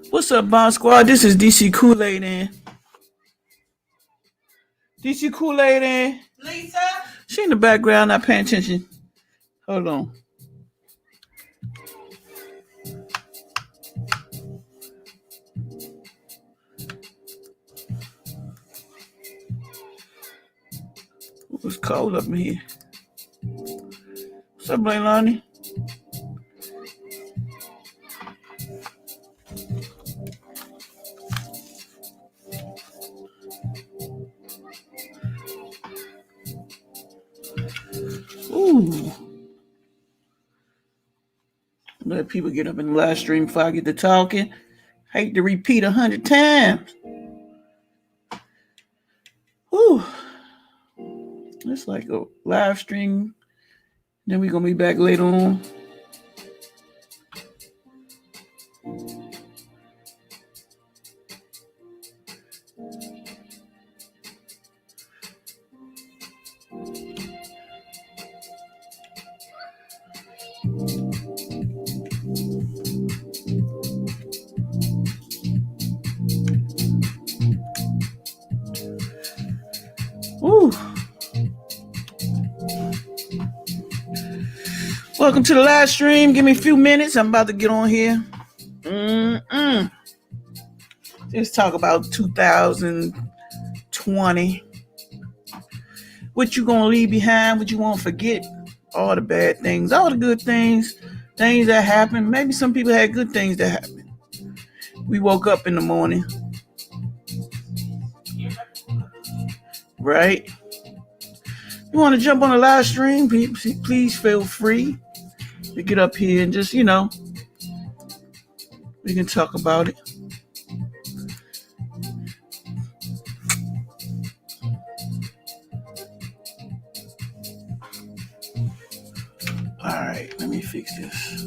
What's up, Bond Squad? This is DC Kool-Aid in. DC Kool-Aid in. Lisa? She in the background, not paying attention. Hold on. It's cold up in here. What's up, Leilani? Ooh. Let people get up in the live stream before I get to talking. Hate to repeat 100 times. Ooh. It's like a live stream. Then we're going to be back later on. Ooh. Welcome to the live stream. Give me a few minutes. I'm about to get on here. Let's talk about 2020. What you gonna leave behind? What you won't forget? All the bad things, all the good things, things that happened. Maybe some people had good things that happened. We woke up in the morning. Right? You want to jump on the live stream? Please feel free to get up here and just, we can talk about it. All right, let me fix this.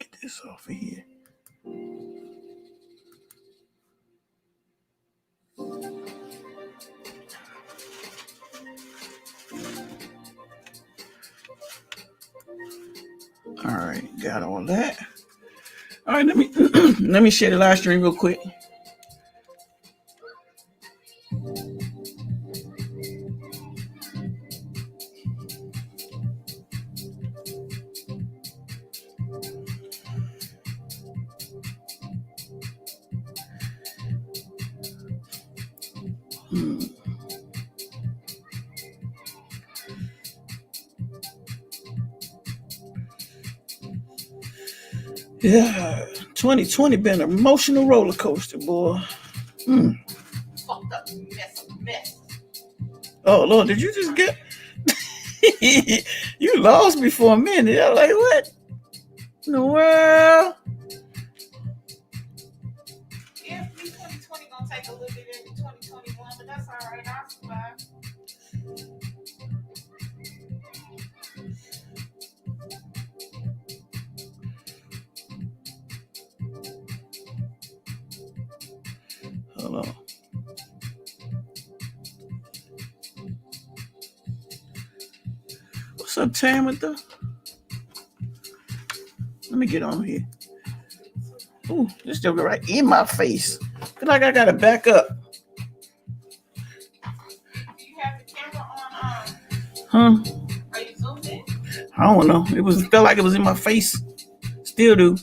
Get this off of here. All right, got all that. All right, let me share the live stream real quick. Yeah, 2020 been an emotional roller coaster, boy. Fucked up mess. Oh, Lord, did you just get... You lost me for a minute. I'm like, what in the world? Yeah, 2020 gonna take a little bit into 2021, but that's all right. I'll survive. Hold on. What's up, Tamitha? Let me get on here. Ooh, this joker right in my face. Feel like I gotta back up. Do you have the camera Huh? on? Are you zoomed in? I don't know. Felt like it was in my face. Still do.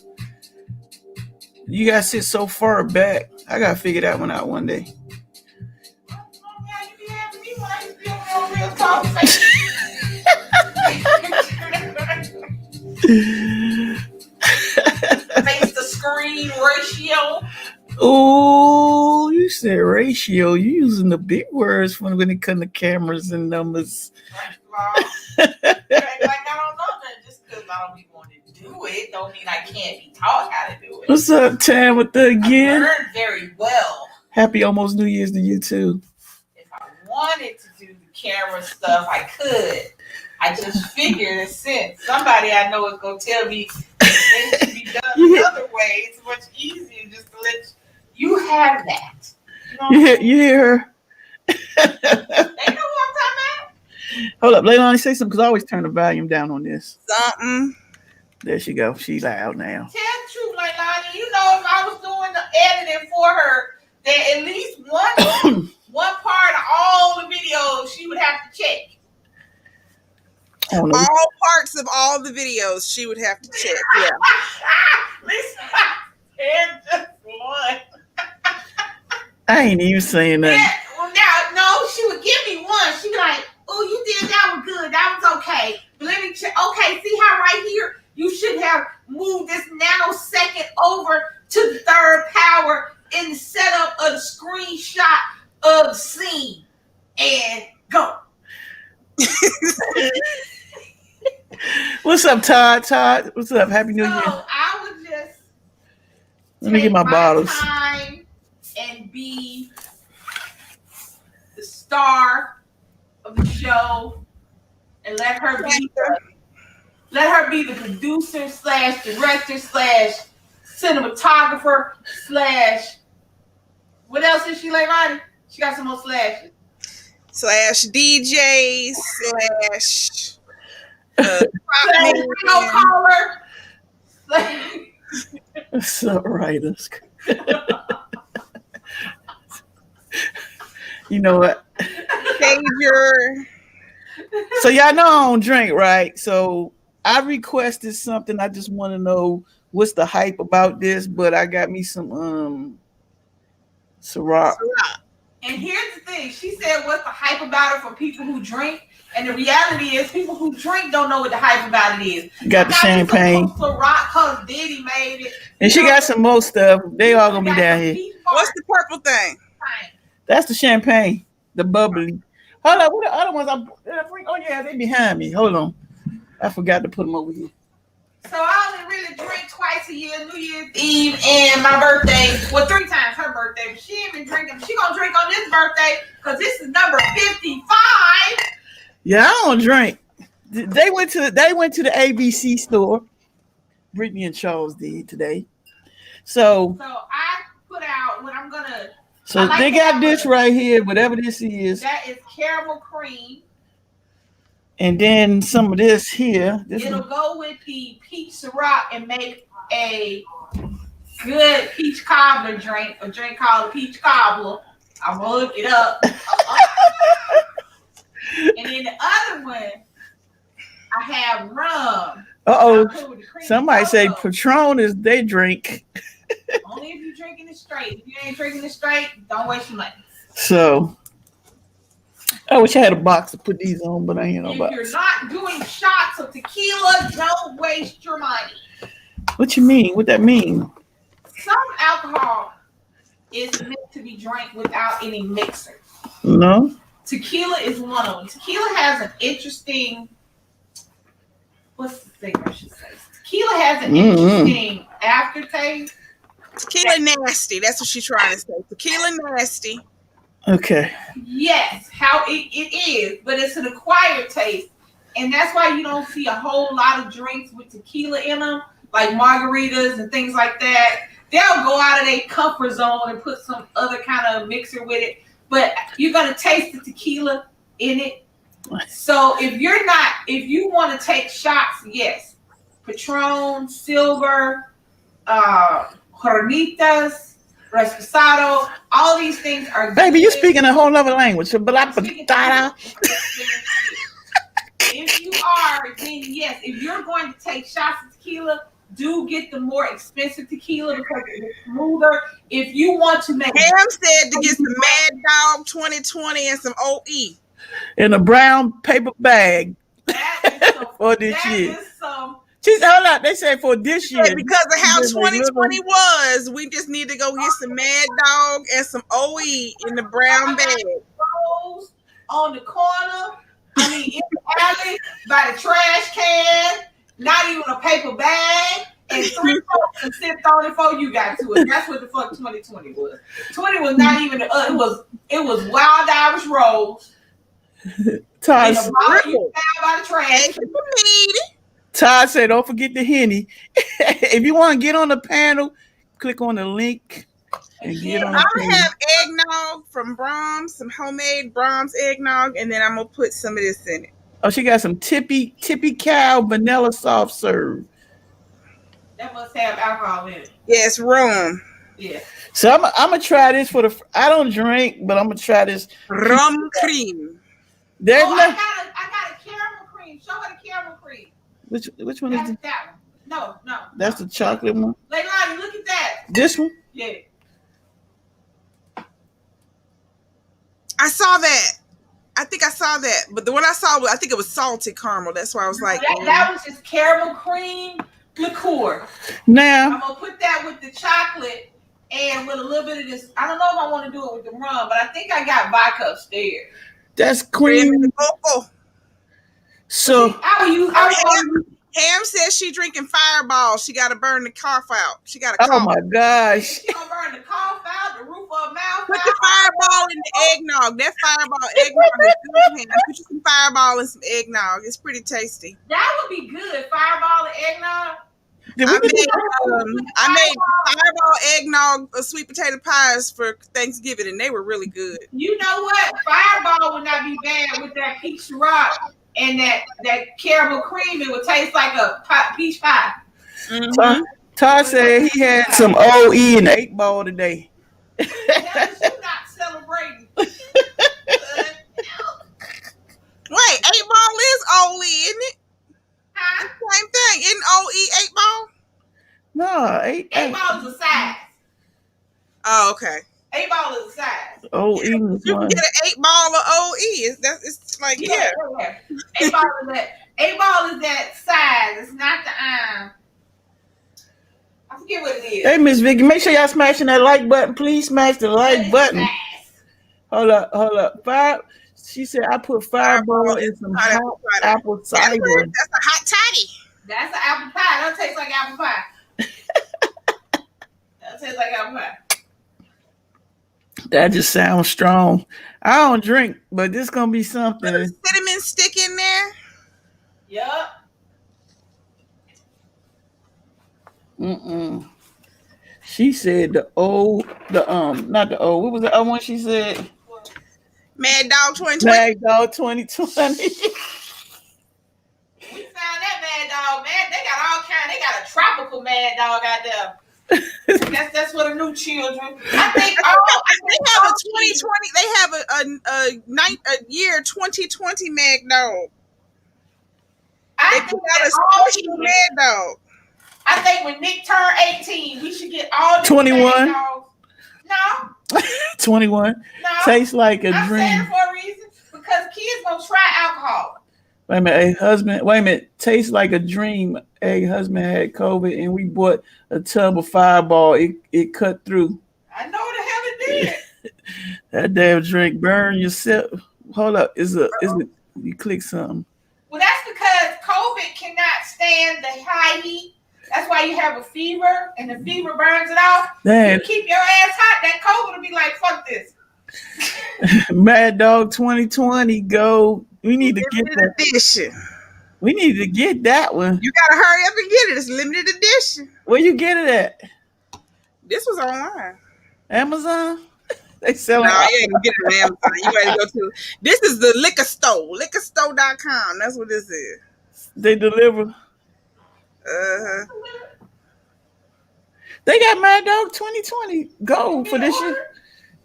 You guys sit so far back. I gotta figure that one out one day. Oh, yeah, you be having me when I used to be on real talk. Face to screen ratio. Oh, you said ratio. You using the big words when it comes to cameras and numbers. Like I don't know that just because I don't be wanting to do it don't mean I can't be taught how to do it. What's up, Tamitha again? I learned very well. Happy almost New Year's to you too. If I wanted to do the camera stuff, I could. I just figured since somebody I know is gonna tell me things should be done another way, it's much easier just to let you have that. You hear her? They know what I'm talking about. Hold up, Leilani, say something because I always turn the volume down on this. Something. There she go. She loud now. Tell the truth, Leilani. You know, if I was doing the editing for her, that at least one part of all the videos she would have to check. Oh, no. All parts of all the videos she would have to check. Yeah. Listen, and just one. I ain't even saying nothing. Yeah, well, now, no, she would give me one. She'd be like, oh, you did that was good. That was okay. But let me check. Okay, see how right here you should have moved this nanosecond over to the third power in the setup of the screenshot of the scene. And go. What's up, Todd? Todd, what's up? Happy New So Year. I would just Let me get my bottles. time and be the star of the show and let her be the producer / director / cinematographer / what else is she, Leilani? She got some more slashes. / DJ / caller. What's up, writers? You know what? Pager. So y'all know I don't drink, right? So I requested something. I just want to know what's the hype about this, but I got me some Ciroc. And here's the thing. She said what's the hype about it for people who drink. And the reality is people who drink don't know what the hype about it is. Got the champagne. Ciroc because Diddy made it. And she got some more stuff. They all gonna be down here. What's the purple thing? That's the champagne. The bubbly. Hold on, what the other ones? Oh yeah, they behind me. Hold on. I forgot to put them over here. So I only really drink twice a year, New Year's Eve and my birthday. Well, 3 times her birthday, but she ain't been drinking. She gonna drink on this birthday because this is number 55. Yeah, I don't drink. They went to the ABC store. Brittany and Charles did today. So I put out what I'm gonna. So they got this right here, whatever this is. That is caramel cream. And then some of this here. It'll go with the peach Ciroc and make a good peach cobbler drink. A drink called a peach cobbler. I'm gonna look it up. And then the other one, I have rum. Somebody say Patron is they drink. Only if you're drinking it straight. If you ain't drinking it straight, don't waste your money. So I wish I had a box to put these on, but I ain't no box. If you're not doing shots of tequila, don't waste your money. What you mean? What that mean? Some alcohol is meant to be drank without any mixer. No. Tequila is one of them. Tequila has an interesting, what's the thing I should say? Tequila has an interesting aftertaste. Tequila nasty. That's what she's trying to say. Tequila nasty. Okay. Yes, how it is, but it's an acquired taste. And that's why you don't see a whole lot of drinks with tequila in them, like margaritas and things like that. They'll go out of their comfort zone and put some other kind of mixer with it. But you're going to taste the tequila in it. So if you want to take shots, yes. Patron, Silver, Hornitas, Reposado, all these things are Baby, good. you're speaking a whole other language. So, if you are, then yes. If you're going to take shots of tequila, do get the more expensive tequila because it's smoother. If you want to make Ham said to get some Mad Dog 2020 and some OE. In a brown paper bag. That is for this year. She's hold up, they said for this year. Because of how 2020 was, we just need to go get some Mad Dog and some OE in the brown bag. On the corner, in the alley, by the trash can, not even a paper bag, and 3 folks and sipped on it before you got to it. That's what the fuck 2020 was. 20 was not even it was Wild Irish Rose. Todd, by the trash. Todd said, don't forget the Henny. If you want to get on the panel, click on the link and get on I'm the gonna table. have eggnog from Brahms, some homemade Brahms eggnog, and then I'm gonna put some of this in it. Oh, she got some tippy cow vanilla soft serve. That must have alcohol in it. Yes, rum. Yeah. So I'm gonna try this for the. I don't drink, but I'm gonna try this. Rum cream. There's Oh, no. I got a caramel cream. Show her the caramel cream. Which one is That's it? that one. No. That's the chocolate one. Leilani, look at that. This one. Yeah. I saw that. I think I saw that, but the one I saw, I think it was salted caramel. That's why I was like, that was just caramel cream liqueur. Now I'm gonna put that with the chocolate and with a little bit of this. I don't know if I want to do it with the rum, but I think I got vodka upstairs. that's cream. So Ham says she drinking Fireball. She got to burn the cough out. She got to cough. oh my gosh. She gonna burn the cough out, the roof of her mouth. Put the Fireball in the eggnog. That Fireball eggnog is good. Ham. Put you some Fireball and some eggnog. It's pretty tasty. That would be good. Fireball and eggnog. I made Fireball eggnog sweet potato pies for Thanksgiving, and they were really good. You know what? Fireball would not be bad with that peach rock and that caramel cream. It would taste like a peach pie. Mm-hmm. Todd said he had some OE and 8-ball today. You're not celebrating. Wait, 8-ball is OE, isn't it? Huh? Same thing. Isn't OE 8-ball? No, 8-ball is a size. Oh, okay. 8-ball is a size. OE is You one. can get an 8-ball of OE. It's like, yeah. 8-ball is that size. It's not the I forget what it is. Hey, Miss Vicky, make sure y'all smashing that like button. Please smash the like button. Hold up. She said I put Fireball in some hot apple cider. That's a hot toddy. That's an apple pie. That tastes like apple pie. That tastes like apple pie. That just sounds strong. I don't drink, but this gonna be something. Put a cinnamon stick in there. Yup. She said not the O. What was the other one she said? Mad Dog 2020. Mad Dog 2020. We found that Mad Dog, man. They got all kind. They got a tropical Mad Dog out there. That's for the new children. I think they have a 2020. They have a year 2020 Mad Dog. They put out a special Mad Dog. I think when Nick turned 18, we should get all 21. No. 21. No. Tastes like a I'm dream. saying for a reason because kids gonna try alcohol. Wait a minute. Tastes like a dream. A husband had COVID and we bought a tub of Fireball. It cut through. I know the hell it did. That damn drink burn yourself. Hold up. Is it you click something? Well, that's because COVID cannot stand the high heat. That's why you have a fever, and the fever burns it off. Damn. You keep your ass hot, that COVID will be like, fuck this. Mad Dog 2020, go. We need to get that edition. We need to get that one. You gotta hurry up and get it. It's limited edition. Where you get it at? This was online. Amazon? They sell it. No, you ain't gonna get it on Amazon. You gotta go to. This is the liquor store. Liquorstore.com. That's what this is. They deliver. They got Mad Dog 2020 gold for this year.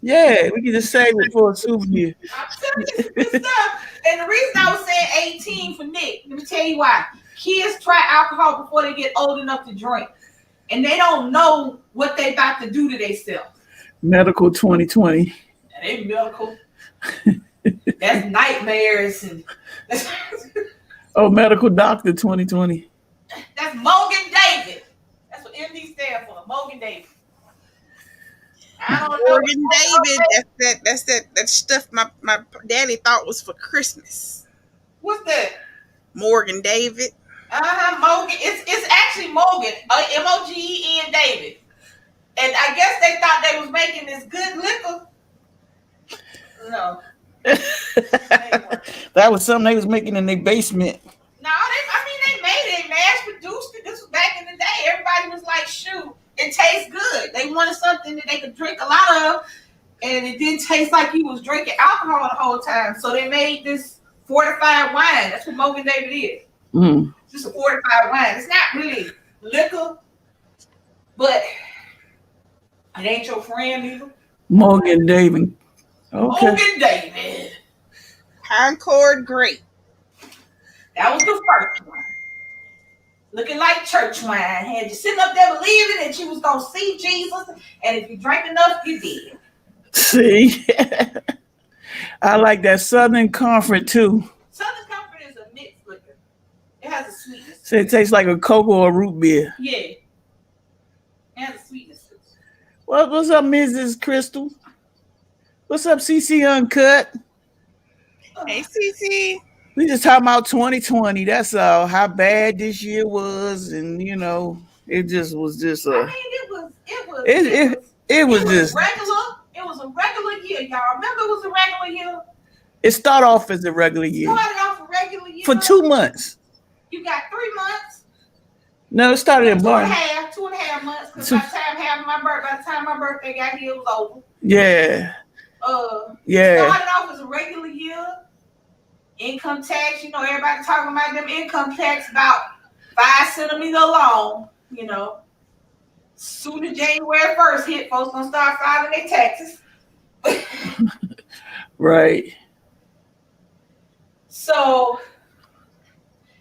Yeah, we can just save it for a souvenir. I'm telling you some good stuff. And the reason I was saying 18 for Nick, let me tell you why. Kids try alcohol before they get old enough to drink. And they don't know what they about to do to themselves. Medical 2020. That ain't medical. That's nightmares. And oh, Medical Doctor 2020. That's Morgan David. That's what MD stands for. Morgan David. I don't know. Morgan David. That's that stuff my daddy thought was for Christmas. What's that? Morgan David. Morgan. It's actually Morgan. Mogen David. And I guess they thought they was making this good liquor. No. That was something they was making in their basement. No, they made it. They mass produced it. This was back in the day. Everybody was like, shoot, It tastes good. They wanted something that they could drink a lot of, and it didn't taste like he was drinking alcohol the whole time. So they made this fortified wine. That's what Morgan David is. It's just a fortified wine. It's not really liquor, but it ain't your friend either. Morgan David. Okay. Morgan David. Concord Grape. That was the first one. Looking like church wine. Had you sitting up there believing that you was going to see Jesus, and if you drank enough, you did. See? I like that Southern Comfort, too. Southern Comfort is a mixed liquor. It has a sweetness. So it tastes like a cocoa or root beer. Yeah. It has a sweetness. What's up, Mrs. Crystal? What's up, CC Uncut? Hey, CC. We just talking about 2020. That's all. How bad this year was, and it just was just I mean, it was just regular. It was a regular year, y'all. Remember, it was a regular year. It started off as a regular year. Started off a regular year for 2 months. You got 3 months. No, it started in March. 2.5 months. Because by the time my birthday got here, it was over. Yeah. Yeah. Started off as a regular year. Income tax, everybody talking about them income tax about 5 centimeters long, Soon as January 1st hit, folks gonna start filing their taxes. Right. So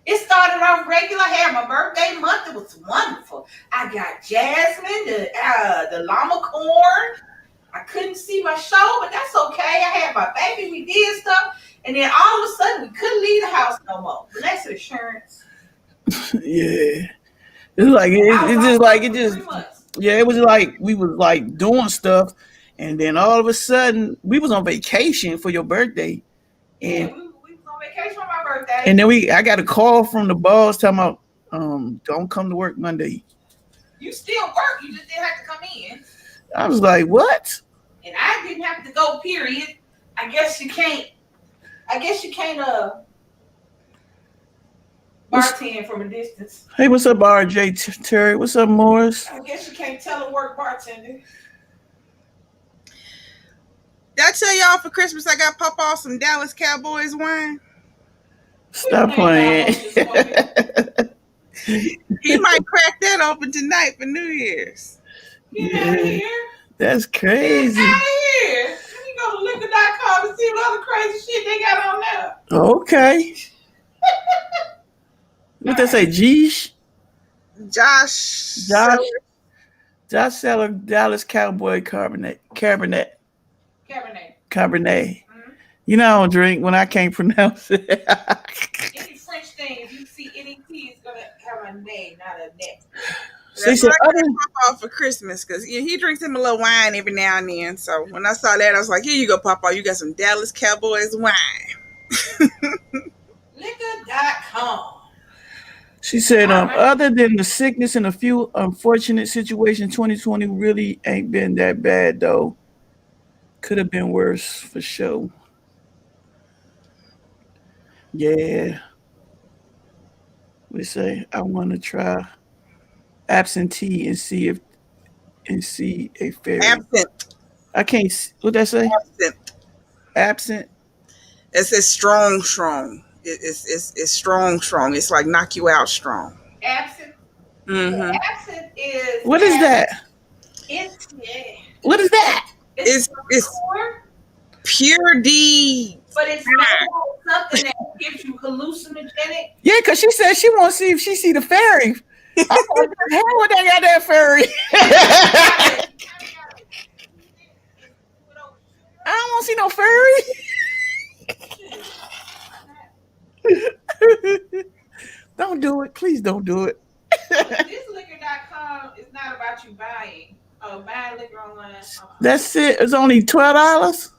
it started off regular. I had my birthday month. It was wonderful. I got jasmine, the llama corn. I couldn't see my show, but that's okay. I had my baby. We did stuff. And then all of a sudden, we couldn't leave the house no more. Blessed assurance. Yeah. It's like, it was like we was like doing stuff. And then all of a sudden, we was on vacation for your birthday. And we was on vacation for my birthday. And then I got a call from the boss talking about, don't come to work Monday. You still work. You just didn't have to come in. I was like, what? And I didn't have to go, period. I guess you can't bartend from a distance. Hey, what's up, RJ Terry? What's up, Morris? I guess you can't telework bartender. Did I tell y'all for Christmas I got Papa some Dallas Cowboys wine? Stop playing. He might crack that open tonight for New Year's. Get out of here. That's crazy. Get out of here. Let me go to liquor.com and see what other crazy shit they got on there. Okay. What they say, Josh Seller, Dallas Cowboy Cabernet. Mm-hmm. I don't drink when I can't pronounce it. Any French thing, if you see any T, it's going to have a name, not a net. That's what I got Papa for Christmas, because he drinks him a little wine every now and then. So when I saw that, I was like, here you go, Papa. You got some Dallas Cowboys wine. Liquor.com. She said, other than the sickness and a few unfortunate situations, 2020 really ain't been that bad, though. Could have been worse, for sure. Yeah. We say, I want to try absentee and see a fairy. Absent. I can't. What that say? Absent. It says strong. It's strong. It's like knock you out strong. Absent. Mm-hmm. Absent is. What is that? What is that? It's pure D. But it's something that gives you hallucinogenic. Yeah, because she said she wants to see if she see the fairy. I'm like, hell, what they got that fairy? I don't want to see no fairy. Don't do it. Please don't do it. This liquor.com is not about you buying liquor online. That's it. It's only $12?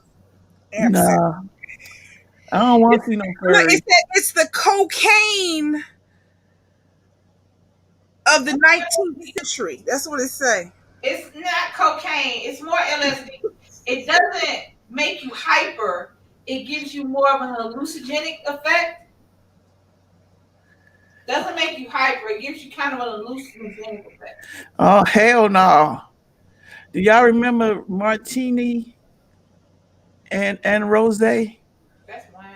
Nah. I don't want to see no fairy. It's the cocaine of the 19th century. That's what it say. It's not cocaine. It's more LSD. It doesn't make you hyper. It gives you more of an hallucinogenic effect. Doesn't make you hyper. It gives you kind of an hallucinogenic effect. Oh hell no! Do y'all remember martini and rosé? That's wine.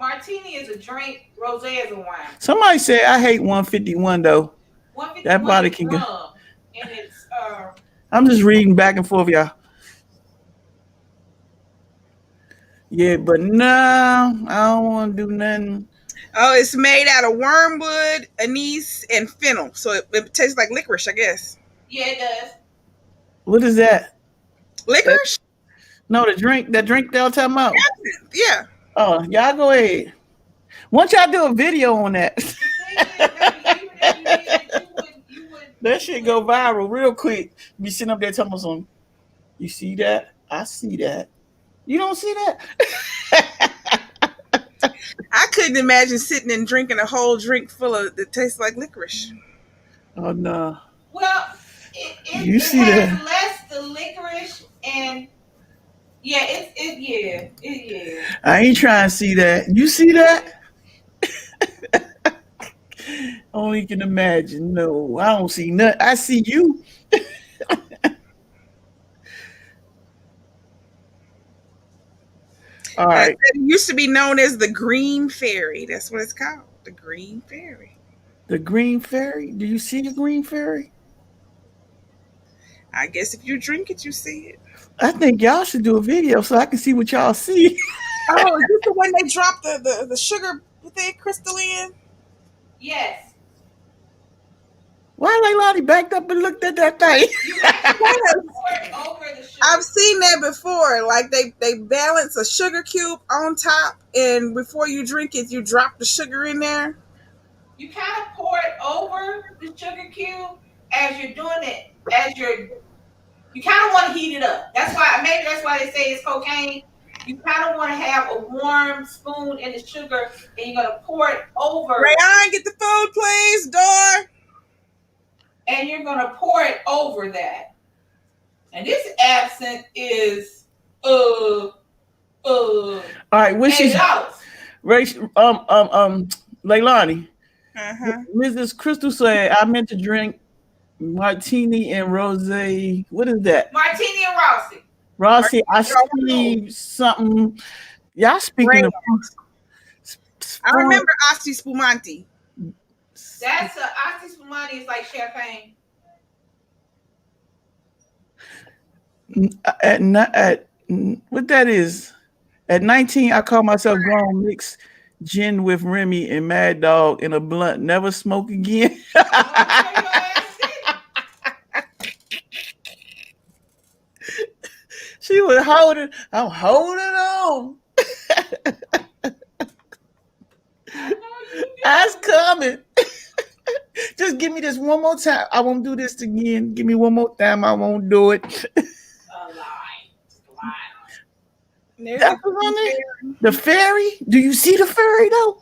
Martini is a drink. Rosé is a wine. Somebody said I hate 151 though. 151 That body is can go. rum, and it's I'm just reading back and forth, y'all. Yeah, but no, I don't want to do nothing. Oh, it's made out of wormwood, anise, and fennel, so it tastes like licorice, I guess. Yeah, it does. What is that? Licorice? No, the drink. That drink they're talking about. Yeah. Oh, y'all go ahead. Once y'all do a video on that, that shit go viral real quick. Be sitting up there telling us something. You see that? I see that. You don't see that? I couldn't imagine sitting and drinking a whole drink full of that tastes like licorice. Oh no. Well, You it see has that? less the licorice and yeah. I ain't trying to see that. You see that? Only can imagine. No, I don't see nothing. I see you. All right. It used to be known as the Green Fairy. That's what it's called. The Green Fairy. The green fairy. Do you see the green fairy? I guess if you drink it, you see it. I think y'all should do a video so I can see what y'all see. Oh, is this the one they dropped the sugar thing crystal in? Yes. Why Leilani backed up and looked at that thing? You have to pour it over the sugar. I've seen that before. Like they balance a sugar cube on top, and before you drink it, you drop the sugar in there. You kind of pour it over the sugar cube as you're doing it. You kind of want to heat it up. That's why they say it's cocaine. You kind of want to have a warm spoon in the sugar, and you're gonna pour it over. Rayon, get the food, please. Door. And you're gonna pour it over that. And this absinthe is All right, which is Leilani. Mrs. Crystal said I meant to drink martini and rosé. What is that? Martini and Rossi. Rossi, I see something. Y'all speaking of. I remember Asti Spumante. That's Asti Spumante is like champagne. At what that is? At 19, I call myself grown. Mix gin with Remy and Mad Dog in a blunt. Never smoke again. She was holding. I'm holding on. That's coming. Just give me this one more time. I won't do this again. Give me one more time. I won't do it. The fairy? Do you see the fairy though?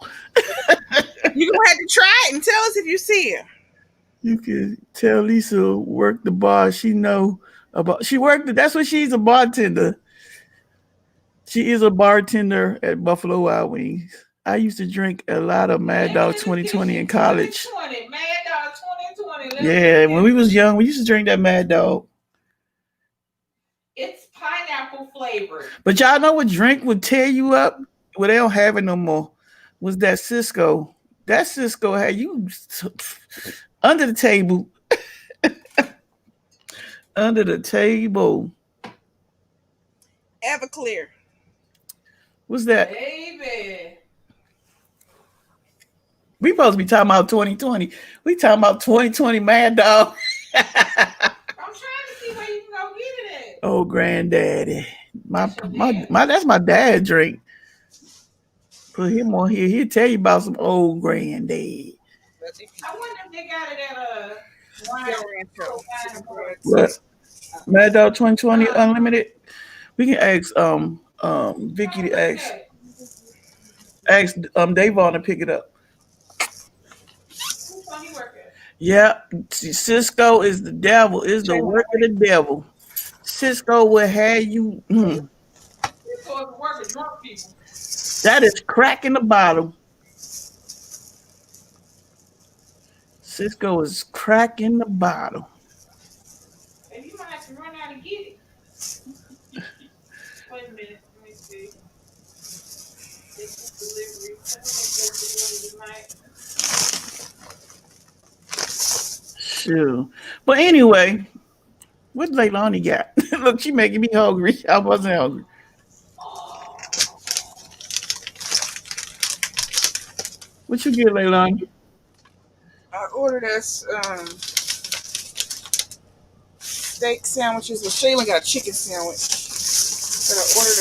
You're gonna have to try it and tell us if you see it. You can tell Lisa work the bar. She know about. She worked. That's what she's a bartender. She is a bartender at Buffalo Wild Wings. I used to drink a lot of Mad Dog 2020 in college. Mad Dog 2020. Yeah, when we was young, we used to drink that Mad Dog. It's pineapple flavored. But y'all know what drink would tear you up? Well, they don't have it no more. Was that Cisco? That Cisco had you under the table. Under the table. Everclear. What's that? Baby. We supposed to be talking about 2020. We talking about 2020 Mad Dog. I'm trying to see where you can go get it at. Oh, granddaddy. My that's my dad drink. Put him on here. He'll tell you about some old granddad. I wonder if they got it at What? Mad Dog 2020 Unlimited. We can ask Vicky to ask Davon to pick it up. Yeah, Cisco is the devil, is the work of the devil. Cisco will have you. That is crack in the bottom. Cisco is cracking the bottle. And you might have to run out and get it. Wait a minute. Let me see. It's delivery. I think it's supposed to deliver tonight. Sure. But anyway, what Leilani got? Look, she making me hungry. I wasn't hungry. What you get, Leilani? I ordered us steak sandwiches. Well, Shaylin got a chicken sandwich, but I ordered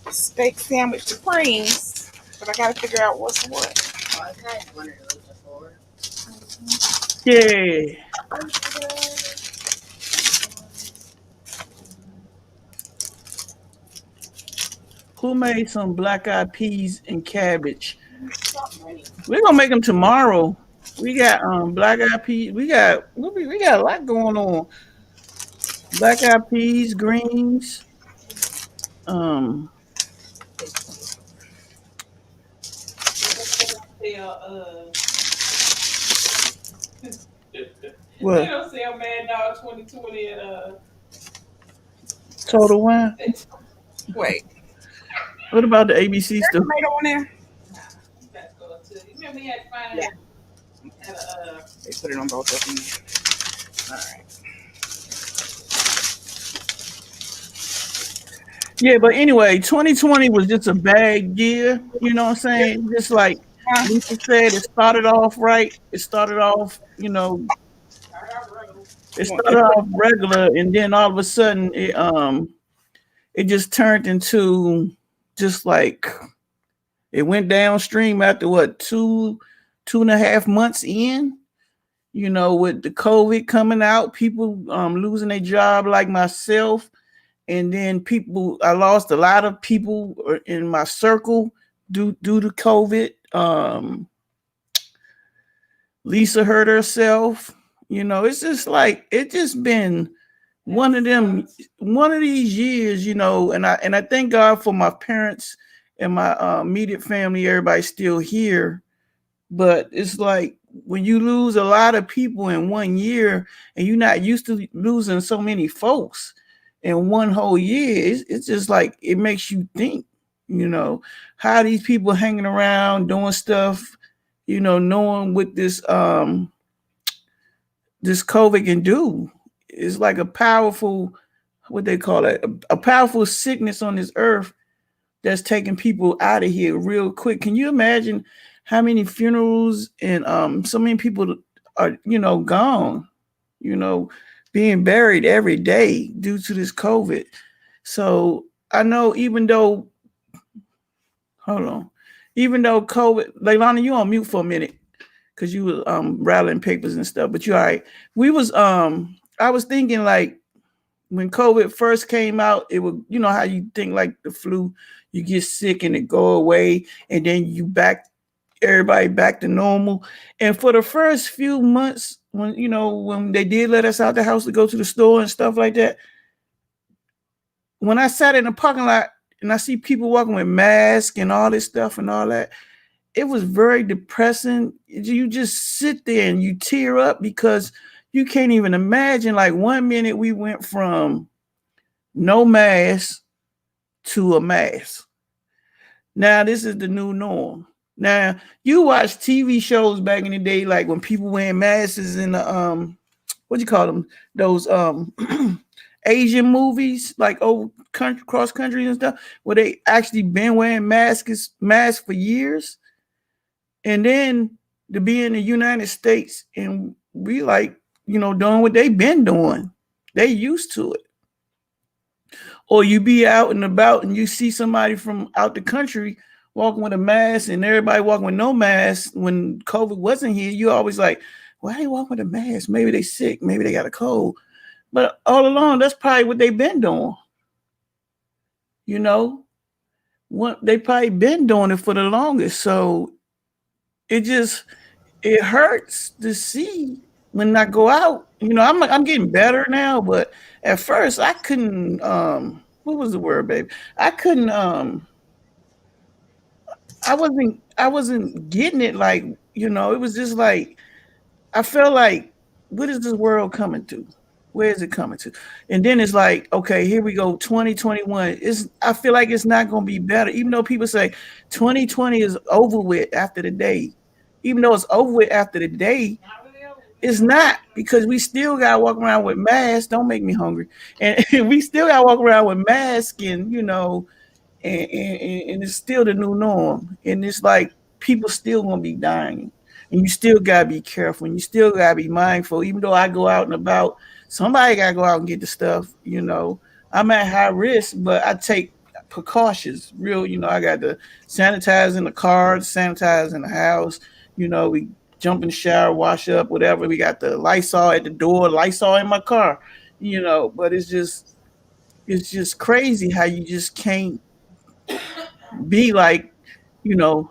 a steak sandwich supremes. But I gotta figure out what's what. Oh, I've had one of those before. Yeah. Who made some black eyed peas and cabbage? We're gonna make them tomorrow. We got black eyed peas. We got a lot going on. Black eyed peas, greens. Um, Sell, what? they don't sell Mad Dog 2020 at Total Wine. Wait, What about the ABC there's stuff? tomato on there. That's going to. You remember we had to find it at They put it on both of them. All right. Yeah, but anyway, 2020 was just a bad year. You know what I'm saying? Just like Lisa said, it started off right. It started off, it started off regular, and then all of a sudden, it just turned into just like it went downstream after what 2.5 months in. With the COVID coming out, people losing their job like myself. And then I lost a lot of people in my circle due to COVID. Lisa hurt herself. It's just like it just been one of these years. And I thank God for my parents and my immediate family. Everybody's still here, but it's like when you lose a lot of people in 1 year, and you're not used to losing so many folks in one whole year, it's just like it makes you think, how these people hanging around doing stuff, knowing what this COVID can do. It's like a powerful, what they call it, a powerful sickness on this earth that's taking people out of here real quick. Can you imagine how many funerals and so many people are, gone, being buried every day due to this COVID. So I know even though COVID, Leilani, you on mute for a minute because you was rattling papers and stuff, but you all right. I was thinking like when COVID first came out, it was, how you think like the flu, you get sick and it go away, and then everybody back to normal. And for the first few months, when they did let us out the house to go to the store and stuff like that, when I sat in the parking lot and I see people walking with masks and all this stuff and all that, it was very depressing. You just sit there and you tear up because you can't even imagine. Like 1 minute we went from no mask to a mask. Now this is the new norm. Now you watch TV shows back in the day, like when people wearing masks in the what you call them? Those Asian movies, like cross country and stuff, where they actually been wearing masks for years. And then to be in the United States and we like, doing what they've been doing. They used to it. Or you be out and about and you see somebody from out the country walking with a mask and everybody walking with no mask when COVID wasn't here. You always like, why they walk with a mask? Maybe they sick. Maybe they got a cold. But all along, that's probably what they've been doing. They probably been doing it for the longest. So it hurts to see when I go out. I'm getting better now, but at first I couldn't. What was the word, babe? I couldn't. I wasn't getting it like It was just like I felt like, what is this world coming to? Where is it coming to? And then it's like, okay, here we go, 2021. I feel like it's not gonna be better, even though people say 2020 is over with after the day. Even though it's over with after the day, it's not because we still gotta walk around with masks. Don't make me hungry. And we still gotta walk around with masks and and it's still the new norm. And it's like people still gonna be dying, and you still gotta be careful, and you still gotta be mindful. Even though I go out and about, somebody gotta go out and get the stuff. I'm at high risk, but I take precautions. Real, I got to sanitize in the car, sanitize in the house. We jump in the shower, wash up, whatever. We got the Lysol at the door, Lysol in my car. But it's just crazy how you just can't be like,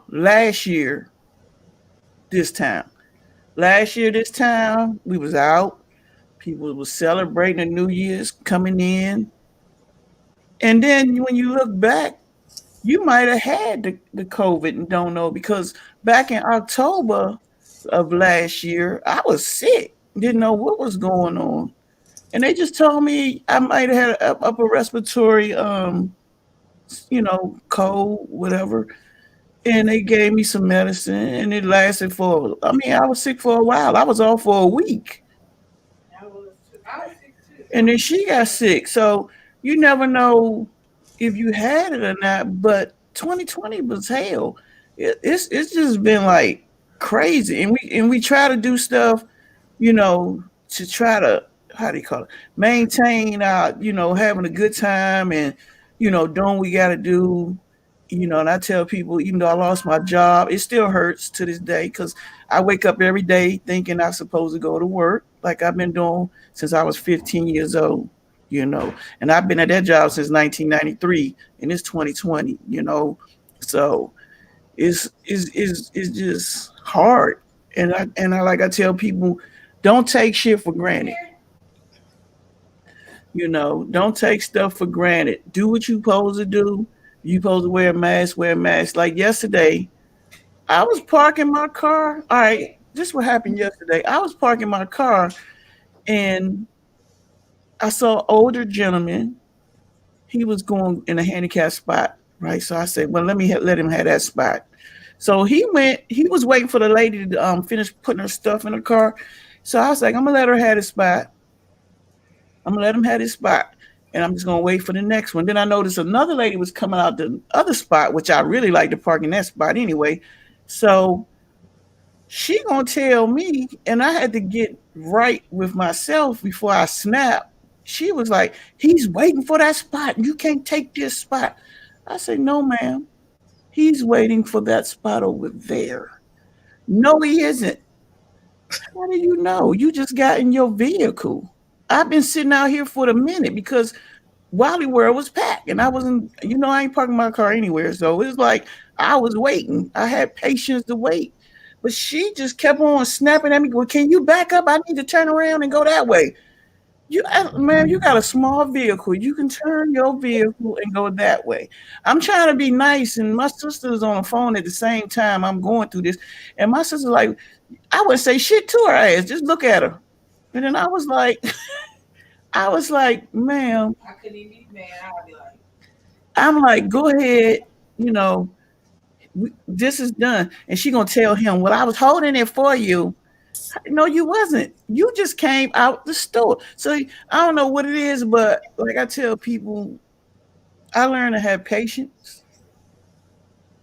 last year this time. Last year this time we was out. People was celebrating the New Year's coming in. And then when you look back, you might have had the COVID and don't know because back in October of last year, I was sick, didn't know what was going on. And they just told me I might have had an upper respiratory cold, whatever. And they gave me some medicine and it lasted I was sick for a while. I was off for a week. I was sick too. And then she got sick. So you never know if you had it or not. But 2020 was hell. It's just been like crazy, and we try to do stuff, to try to, how do you call it, maintain our, having a good time and doing what we got to do. And I tell people, even though I lost my job, it still hurts to this day because I wake up every day thinking I'm supposed to go to work like I've been doing since I was 15 years old, and I've been at that job since 1993 and it's 2020, so it's just hard. And I like I tell people, don't take shit for granted. Don't take stuff for granted. Do what you supposed to do. You supposed to wear a mask, wear a mask. Like yesterday, I was parking my car. All right, this is what happened yesterday. I was parking my car and I saw an older gentleman. He was going in a handicap spot, right? So I said, well, let him have that spot. So he was waiting for the lady to finish putting her stuff in the car. So I was like, I'm gonna let her have his spot. I'm gonna let him have his spot. And I'm just gonna wait for the next one. Then I noticed another lady was coming out the other spot, which I really like to park in that spot anyway. So she gonna tell me, and I had to get right with myself before I snap. She was like, he's waiting for that spot. You can't take this spot. I said, no, ma'am. He's waiting for that spot over there. No, he isn't. How do you know? You just got in your vehicle. I've been sitting out here for a minute because Wally World was packed and I wasn't, I ain't parking my car anywhere. So it was like I was waiting. I had patience to wait. But she just kept on snapping at me, going, can you back up? I need to turn around and go that way. Man, you got a small vehicle. You can turn your vehicle and go that way. I'm trying to be nice, and my sister's on the phone at the same time I'm going through this. And my sister's like, I would say shit to her ass. Just look at her. And then I was like, ma'am. I couldn't even be mad. I would be like, I'm like, go ahead, this is done. And she gonna tell him, well, I was holding it for you. No, you wasn't. You just came out the store. So I don't know what it is, but like I tell people, I learned to have patience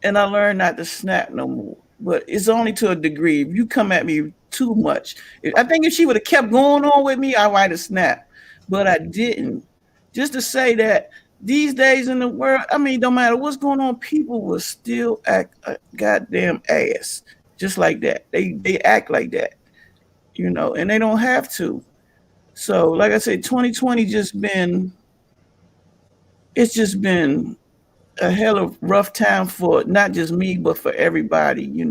and I learned not to snap no more. But it's only to a degree. If you come at me too much, I think if she would have kept going on with me, I might have snapped. But I didn't. Just to say that these days in the world, no matter what's going on, people will still act a goddamn ass. Just like that. They act like that. And they don't have to. So, like I said, 2020 it's just been a hell of rough time for not just me, but for everybody,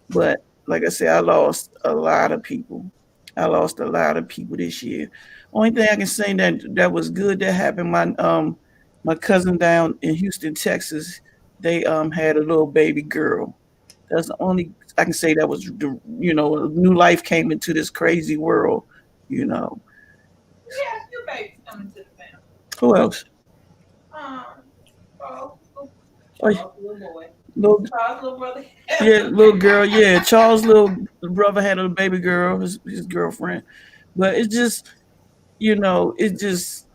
But like I said, I lost a lot of people. I lost a lot of people this year. Only thing I can say that was good that happened, my cousin down in Houston, Texas, they had a little baby girl. That's the only I can say that was new life came into this crazy world. You know, Yeah, a few babies coming to the family. who else? Um, Charles, Oh, Charles, little boy, little Charles, little brother. yeah, little girl. Yeah, Charles' little brother had a baby girl, his girlfriend. But it's just it's just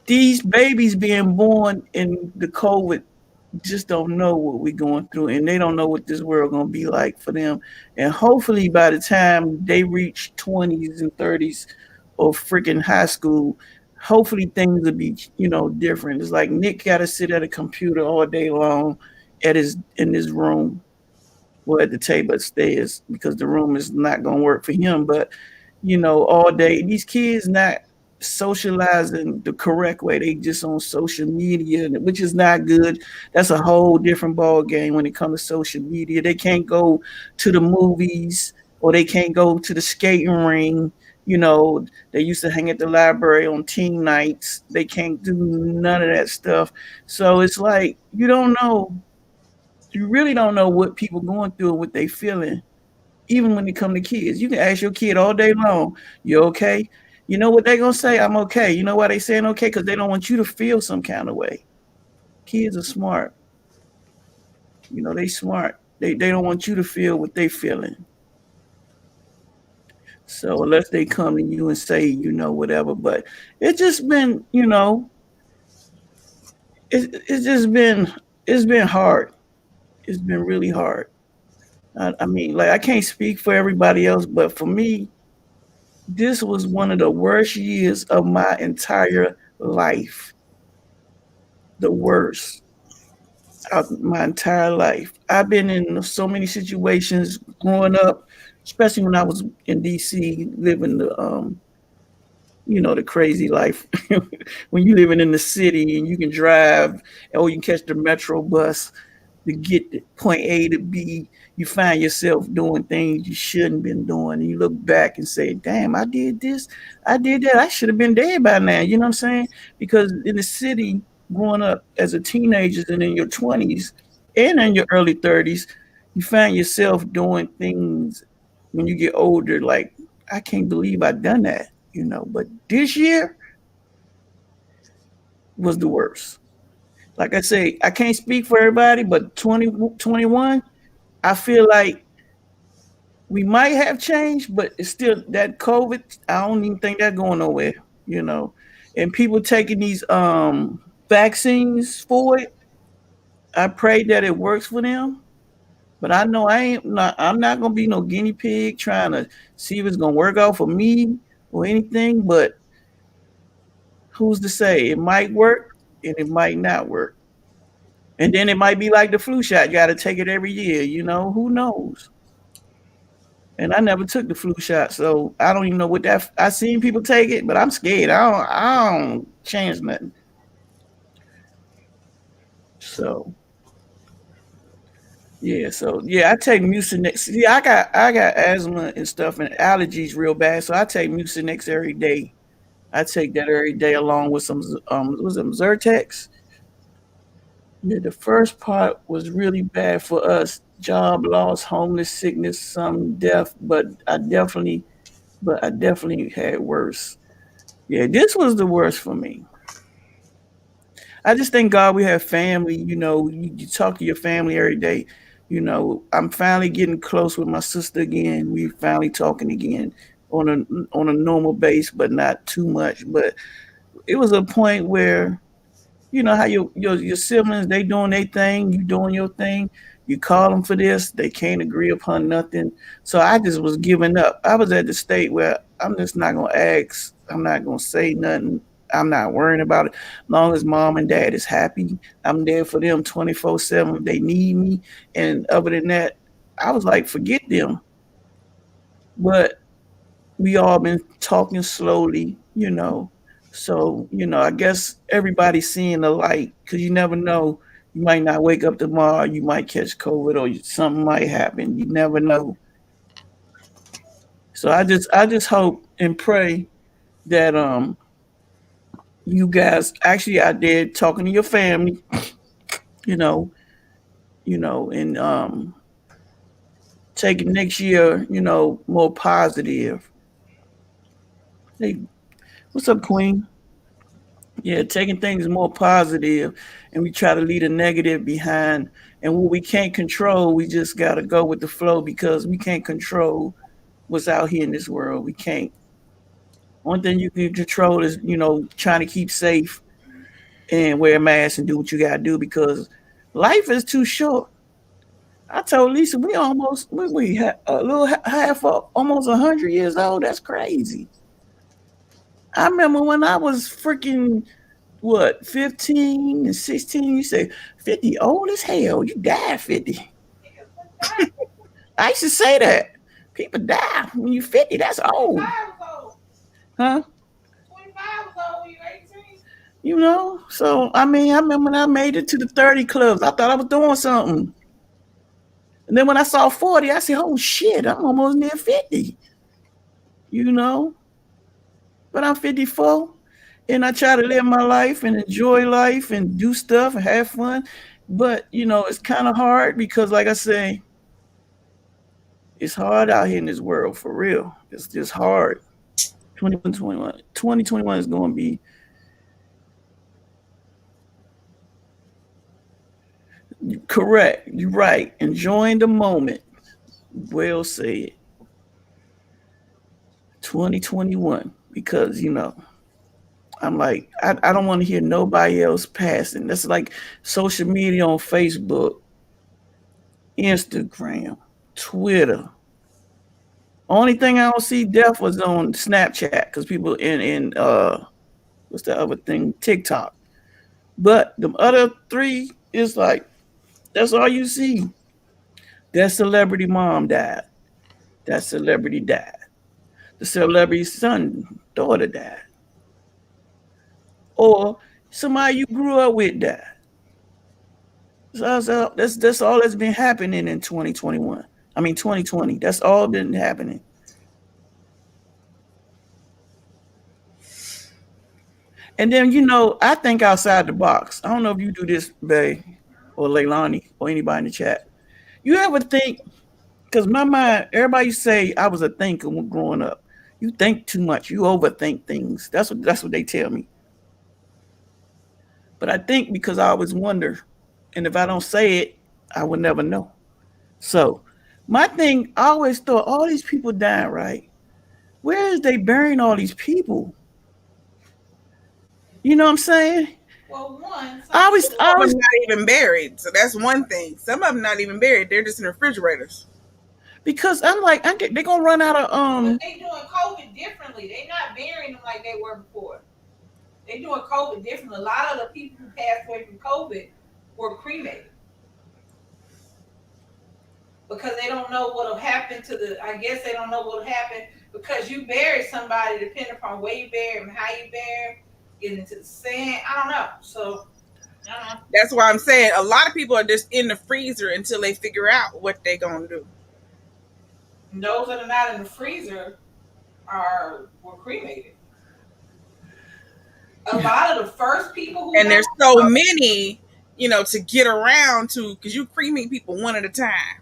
these babies being born in the COVID just don't know what we're going through, and they don't know what this world gonna be like for them. And hopefully, by the time they reach 20s and 30s or freaking high school, hopefully things will be different. It's like Nick got to sit at a computer all day long in his room or at the table upstairs because the room is not gonna work for him. But all day these kids not socializing the correct way. They just on social media, which is not good. That's a whole different ball game when it comes to social media. They can't go to the movies or they can't go to the skating ring. They used to hang at the library on team nights. They can't do none of that stuff. So it's like you really don't know what people going through and what they feeling. Even when it come to kids, you can ask your kid all day long, "You okay?" You know what they gonna say? "I'm okay." You know why they saying okay? Because they don't want you to feel some kind of way. Kids are smart. They smart. They don't want you to feel what they feeling. So unless they come to you and say whatever, but it's just been it's just been it's been hard. It's been really hard. I mean, like I can't speak for everybody else, but for me, this was one of the worst years of my entire life. The worst of my entire life. I've been in so many situations growing up, especially when I was in DC living the crazy life. When you living in the city and you can drive or you can catch the metro bus to get to point A to B, you find yourself doing things you shouldn't been doing. And you look back and say, damn, I did this, I did that. I should have been dead by now. You know what I'm saying? Because in the city, growing up as a teenager and in your 20s and in your early 30s, you find yourself doing things when you get older, like, I can't believe I done that, But this year was the worst. Like I say, I can't speak for everybody, but 2021, I feel like we might have changed, but it's still that COVID. I don't even think that's going nowhere, you know. And people taking these vaccines for it. I pray that it works for them. But I know I'm not gonna be no guinea pig trying to see if it's gonna work out for me or anything. But who's to say? It might work and it might not work. And then it might be like the flu shot. You got to take it every year. Who knows? And I never took the flu shot, so I don't even know what that. I seen people take it, but I'm scared. I don't change nothing. So yeah, I take Mucinex. See, I got asthma and stuff and allergies real bad, so I take Mucinex every day. I take that every day along with some was it Zyrtex. Yeah, the first part was really bad for us. Job loss, homeless, sickness, some death, but I definitely had worse. Yeah, this was the worst for me. I just thank God we have family. You talk to your family every day. I'm finally getting close with my sister again. We finally talking again on a normal base, but not too much. But it was a point where how your siblings, they doing their thing, you doing your thing. You call them for this, they can't agree upon nothing. So I just was giving up. I was at the state where I'm just not gonna ask. I'm not gonna say nothing. I'm not worrying about it. As long as mom and dad is happy, I'm there for them 24/7 if they need me. And other than that, I was like, forget them. But we all been talking slowly. So, I guess everybody's seeing the light because you never know. You might not wake up tomorrow, you might catch COVID or something might happen. You never know. So I just hope and pray that you guys actually out there talking to your family, you know, and taking next year, more positive. Hey, what's up, Queen? Yeah, taking things more positive, and we try to leave the negative behind. And what we can't control, we just gotta go with the flow because we can't control what's out here in this world. We can't. One thing you can control is, trying to keep safe and wear a mask and do what you gotta do because life is too short. I told Lisa we almost a little half almost 100 years old. That's crazy. I remember when I was freaking what 15 and 16. You say 50 old as hell. You die at 50. I used to say that people die when you're 50. That's old, 25 was old. huh? 25 was old when you were 18. So I mean, I remember when I made it to the 30 clubs. I thought I was doing something. And then when I saw 40, I said, oh shit, I'm almost near 50. You know? But I'm 54 and I try to live my life and enjoy life and do stuff and have fun. But, it's kind of hard because, like I say, it's hard out here in this world for real. It's just hard. 2021 is going to be correct. You're right. Enjoying the moment. Well said. 2021 because, I'm like, I don't want to hear nobody else passing. That's like social media on Facebook, Instagram, Twitter. Only thing I don't see death was on Snapchat because people in what's the other thing? TikTok. But the other three is like that's all you see. That celebrity mom died. That celebrity died. The celebrity son, daughter died. Or somebody you grew up with died. So that's all that's been happening in 2021. I mean 2020. That's all been happening. And then I think outside the box. I don't know if you do this, Bay, or Leilani, or anybody in the chat. You ever think? Because my mind, everybody say I was a thinker when growing up. You think too much. You overthink things. That's what they tell me. But I think because I always wonder, and if I don't say it, I would never know. So my thing, I always thought all these people dying, right? Where is they burying all these people? You know what I'm saying? Well, one, I some always, people, I Some of always them not even buried, so that's one thing. Some of them not even buried; they're just in refrigerators. because I'm like, they're gonna run out of but they doing COVID differently. They not burying them like they were before. They doing COVID differently. A lot of the people who passed away from COVID were cremated because they don't know what will happen to the. I guess they don't know what will happen because you bury somebody depending upon where you bury them, how you bury them, get into the sand. I don't know. So I don't know. That's why I'm saying a lot of people are just in the freezer until they figure out what they're gonna do. And those that are not in the freezer were cremated. A lot of the first people who And died, there's so many, to get around to because you cremate people one at a time.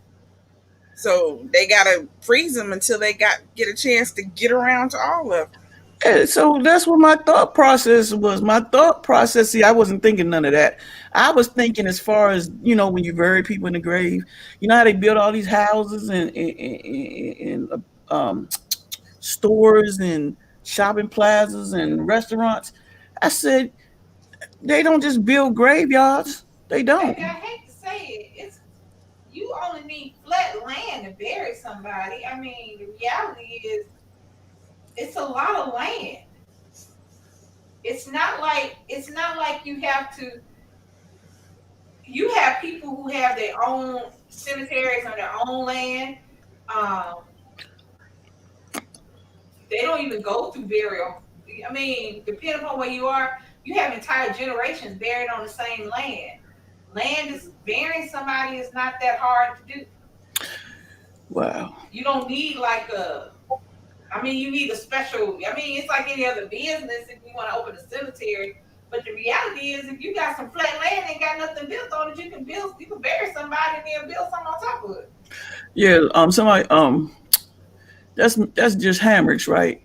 So they gotta freeze them until they get a chance to get around to all of them. yeah, so that's what my thought process was. My thought process, see, I wasn't thinking none of that. I was thinking as far as, when you bury people in the grave, you know how they build all these houses and stores and shopping plazas and restaurants. I said, they don't just build graveyards. They I don't. hate to say it, it's you only need flat land to bury somebody. I mean, the reality is it's a lot of land. It's not like you have to. You have people who have their own cemeteries on their own land. Um, they don't even go through burial. I mean, depending upon where you are, you have entire generations buried on the same land. Land is burying somebody is not that hard to do. Wow. You don't need like a. I mean, you need a special. I mean, it's like any other business if you want to open a cemetery. But the reality is, if you got some flat land and got nothing built on it, you can bury somebody and then build something on top of it. Yeah, somebody, that's just hammers, right?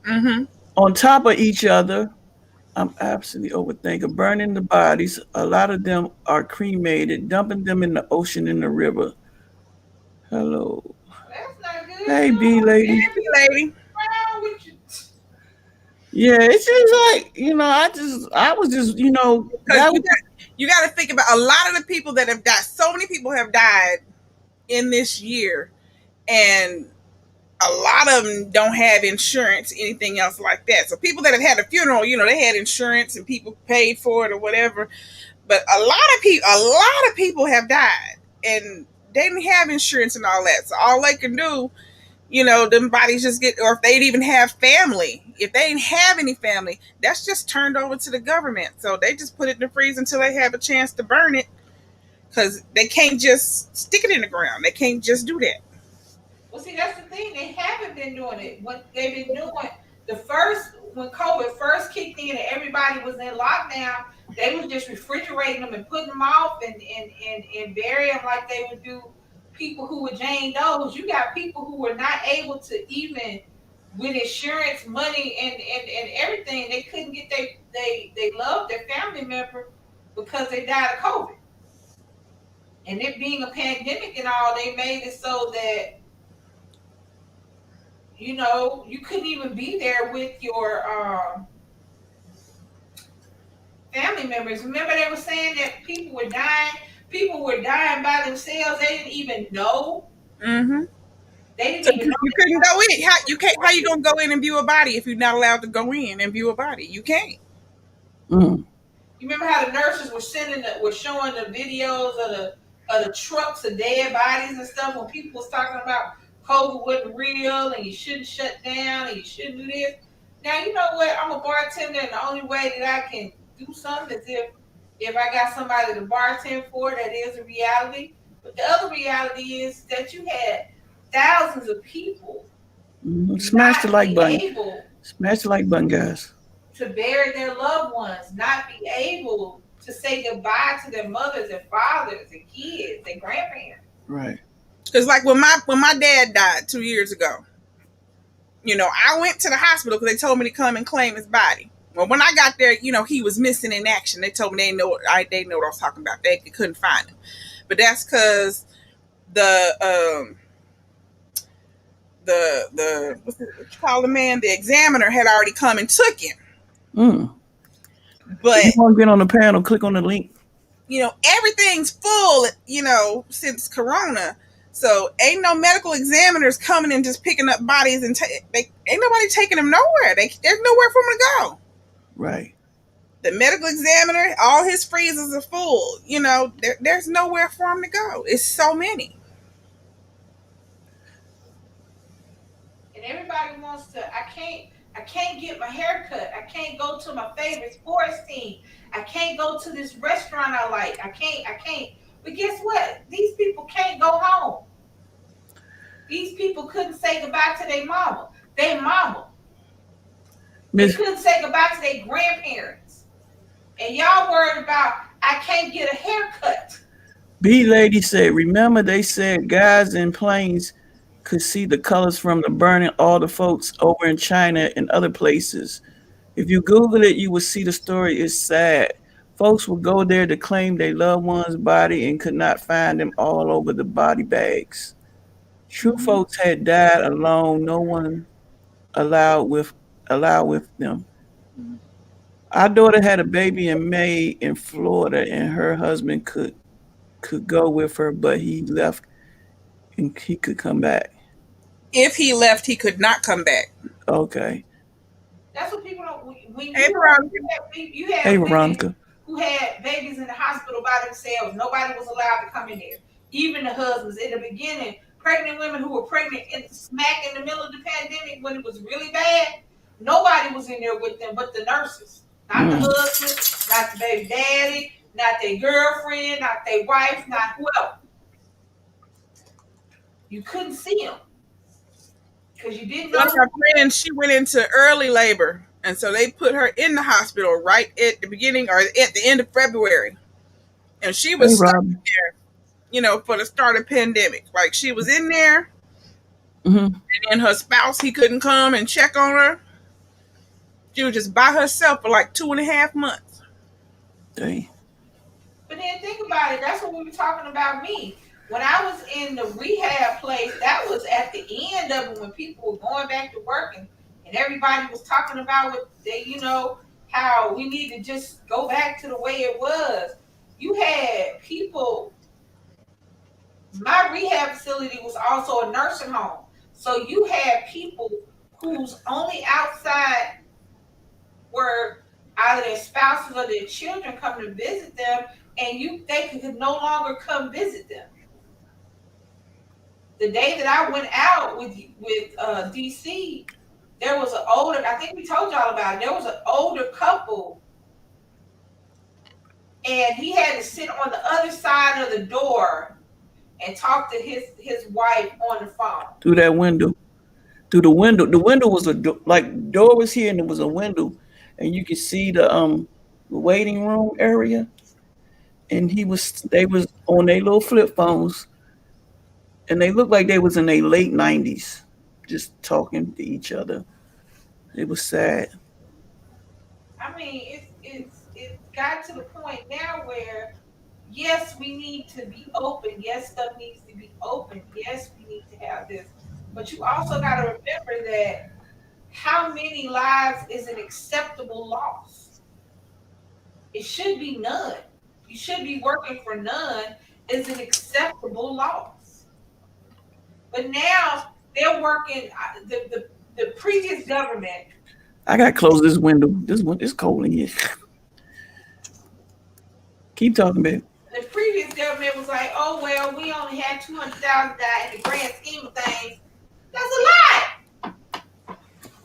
Mm-hmm. On top of each other. I'm absolutely overthinking. Burning the bodies. A lot of them are cremated, dumping them in the ocean, in the river. Hello. That's not good. Hey, You don't B want lady. dead people Lady, around with you. Yeah, it's just like, I was just, because that was, you got to think about a lot of the people that have died. So many people have died in this year, and a lot of them don't have insurance, anything else like that. So people that have had a funeral, they had insurance and people paid for it or whatever. But a lot of people have died, and they didn't have insurance and all that. So all they can do, them bodies just get, or if they'd even have family, if they didn't have any family, that's just turned over to the government. So they just put it in the freezer until they have a chance to burn it, because they can't just stick it in the ground. They can't just do that. Well, see, that's the thing. They haven't been doing it. What they've been doing, when COVID first kicked in and everybody was in lockdown, they was just refrigerating them and putting them off and bury them like they would do people who were Jane Doe's. You got people who were not able to even, with insurance money and everything, they couldn't get they loved their family member because they died of COVID. And it being a pandemic and all, they made it so that you couldn't even be there with your family members. Remember, they were saying that people were dying. People were dying by themselves. They didn't even know. Mm-hmm. They didn't So even know. you couldn't go in. How you gonna go in and view a body if you're not allowed to go in and view a body? You can't. mm, You remember how the nurses were showing the videos of the trucks of dead bodies and stuff when people was talking about COVID wasn't real and you shouldn't shut down and you shouldn't do this. Now you know what? I'm a bartender, and the only way that I can do something is if I got somebody to bartend for. That is a reality. But the other reality is that you had thousands of people smash the not like be button. able Smash the like button, guys. to bury their loved ones, not be able to say goodbye to their mothers and fathers and kids and grandparents. Right. Because like when my dad died 2 years ago, I went to the hospital because they told me to come and claim his body. Well, when I got there, he was missing in action. They told me they know what I was talking about. They couldn't find him, but that's because the what you call the man, the examiner had already come and took him. But if you want to get on the panel, click on the link. Everything's full. Since Corona. So ain't no medical examiners coming and just picking up bodies, and ain't nobody taking them nowhere. There's nowhere for them to go. Right. The medical examiner, all his freezers are full. There's nowhere for him to go. It's so many. And everybody wants to. I can't get my hair cut. I can't go to my favorite sports team. I can't go to this restaurant I like. I can't. But guess what? These people can't go home. These people couldn't say goodbye to their mama. They couldn't say goodbye to their grandparents. And y'all worried about, I can't get a haircut. B lady said, remember they said guys in planes could see the colors from the burning all the folks over in China and other places. If you Google it, you will see the story is sad. Folks would go there to claim their loved one's body and could not find them all over the body bags. True folks had died alone, no one allowed with them. Our daughter had a baby in May in Florida, and her husband could go with her, but he left and he could come back. If he left, he could not come back. Okay. That's what people don't. When Hey, you had Hey, women Veronica. who had babies in the hospital by themselves. Nobody was allowed to come in there. Even the husbands. In the beginning, pregnant women who were pregnant smack in the middle of the pandemic when it was really bad, nobody was in there with them but the nurses. Not the husband, not the baby daddy, not their girlfriend, not their wife, not whoever. You couldn't see them because you didn't know. One of my friends, she went into early labor, and so they put her in the hospital right at the beginning or at the end of February, and she was stuck there for the start of pandemic. Like she was in there, Mm-hmm. and her spouse, he couldn't come and check on her. She was just by herself for like 2.5 months. Dang. But then think about it. That's what we were talking about me. When I was in the rehab place, that was at the end of it when people were going back to work and everybody was talking about what they, how we need to just go back to the way it was. You had people, my rehab facility was also a nursing home. So you had people whose only outside were either their spouses or their children coming to visit them, and they could no longer come visit them. The day that I went out with DC, there was an older. I think we told y'all about it. There was an older couple, and he had to sit on the other side of the door and talk to his wife on the phone Through that window. Through the window. The window was like door was here and there was a window, and you could see the waiting room area. And they was on their little flip phones, and they looked like they was in their late 90s, just talking to each other. It was sad. I mean, it's got to the point now where yes, we need to be open. Yes, stuff needs to be open. Yes, we need to have this. But you also got to remember that how many lives is an acceptable loss? It should be none. You should be working for none is an acceptable loss. But now they're working the previous government. I gotta close this window. This one is cold in here. Keep talking, babe. The previous government was like, oh well, we only had 200,000 die in the grand scheme of things. That's a lot.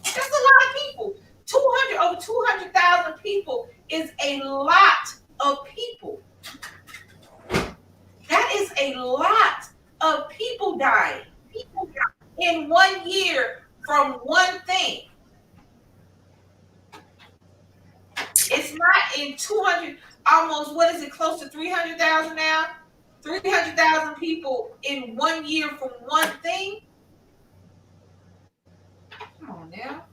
That's a lot of people. 200,000 people is a lot of people. That is a lot of people dying in 1 year from one thing. It's not in 200, almost, what is it, close to 300,000 now? 300,000 people in 1 year from one thing? Come on now.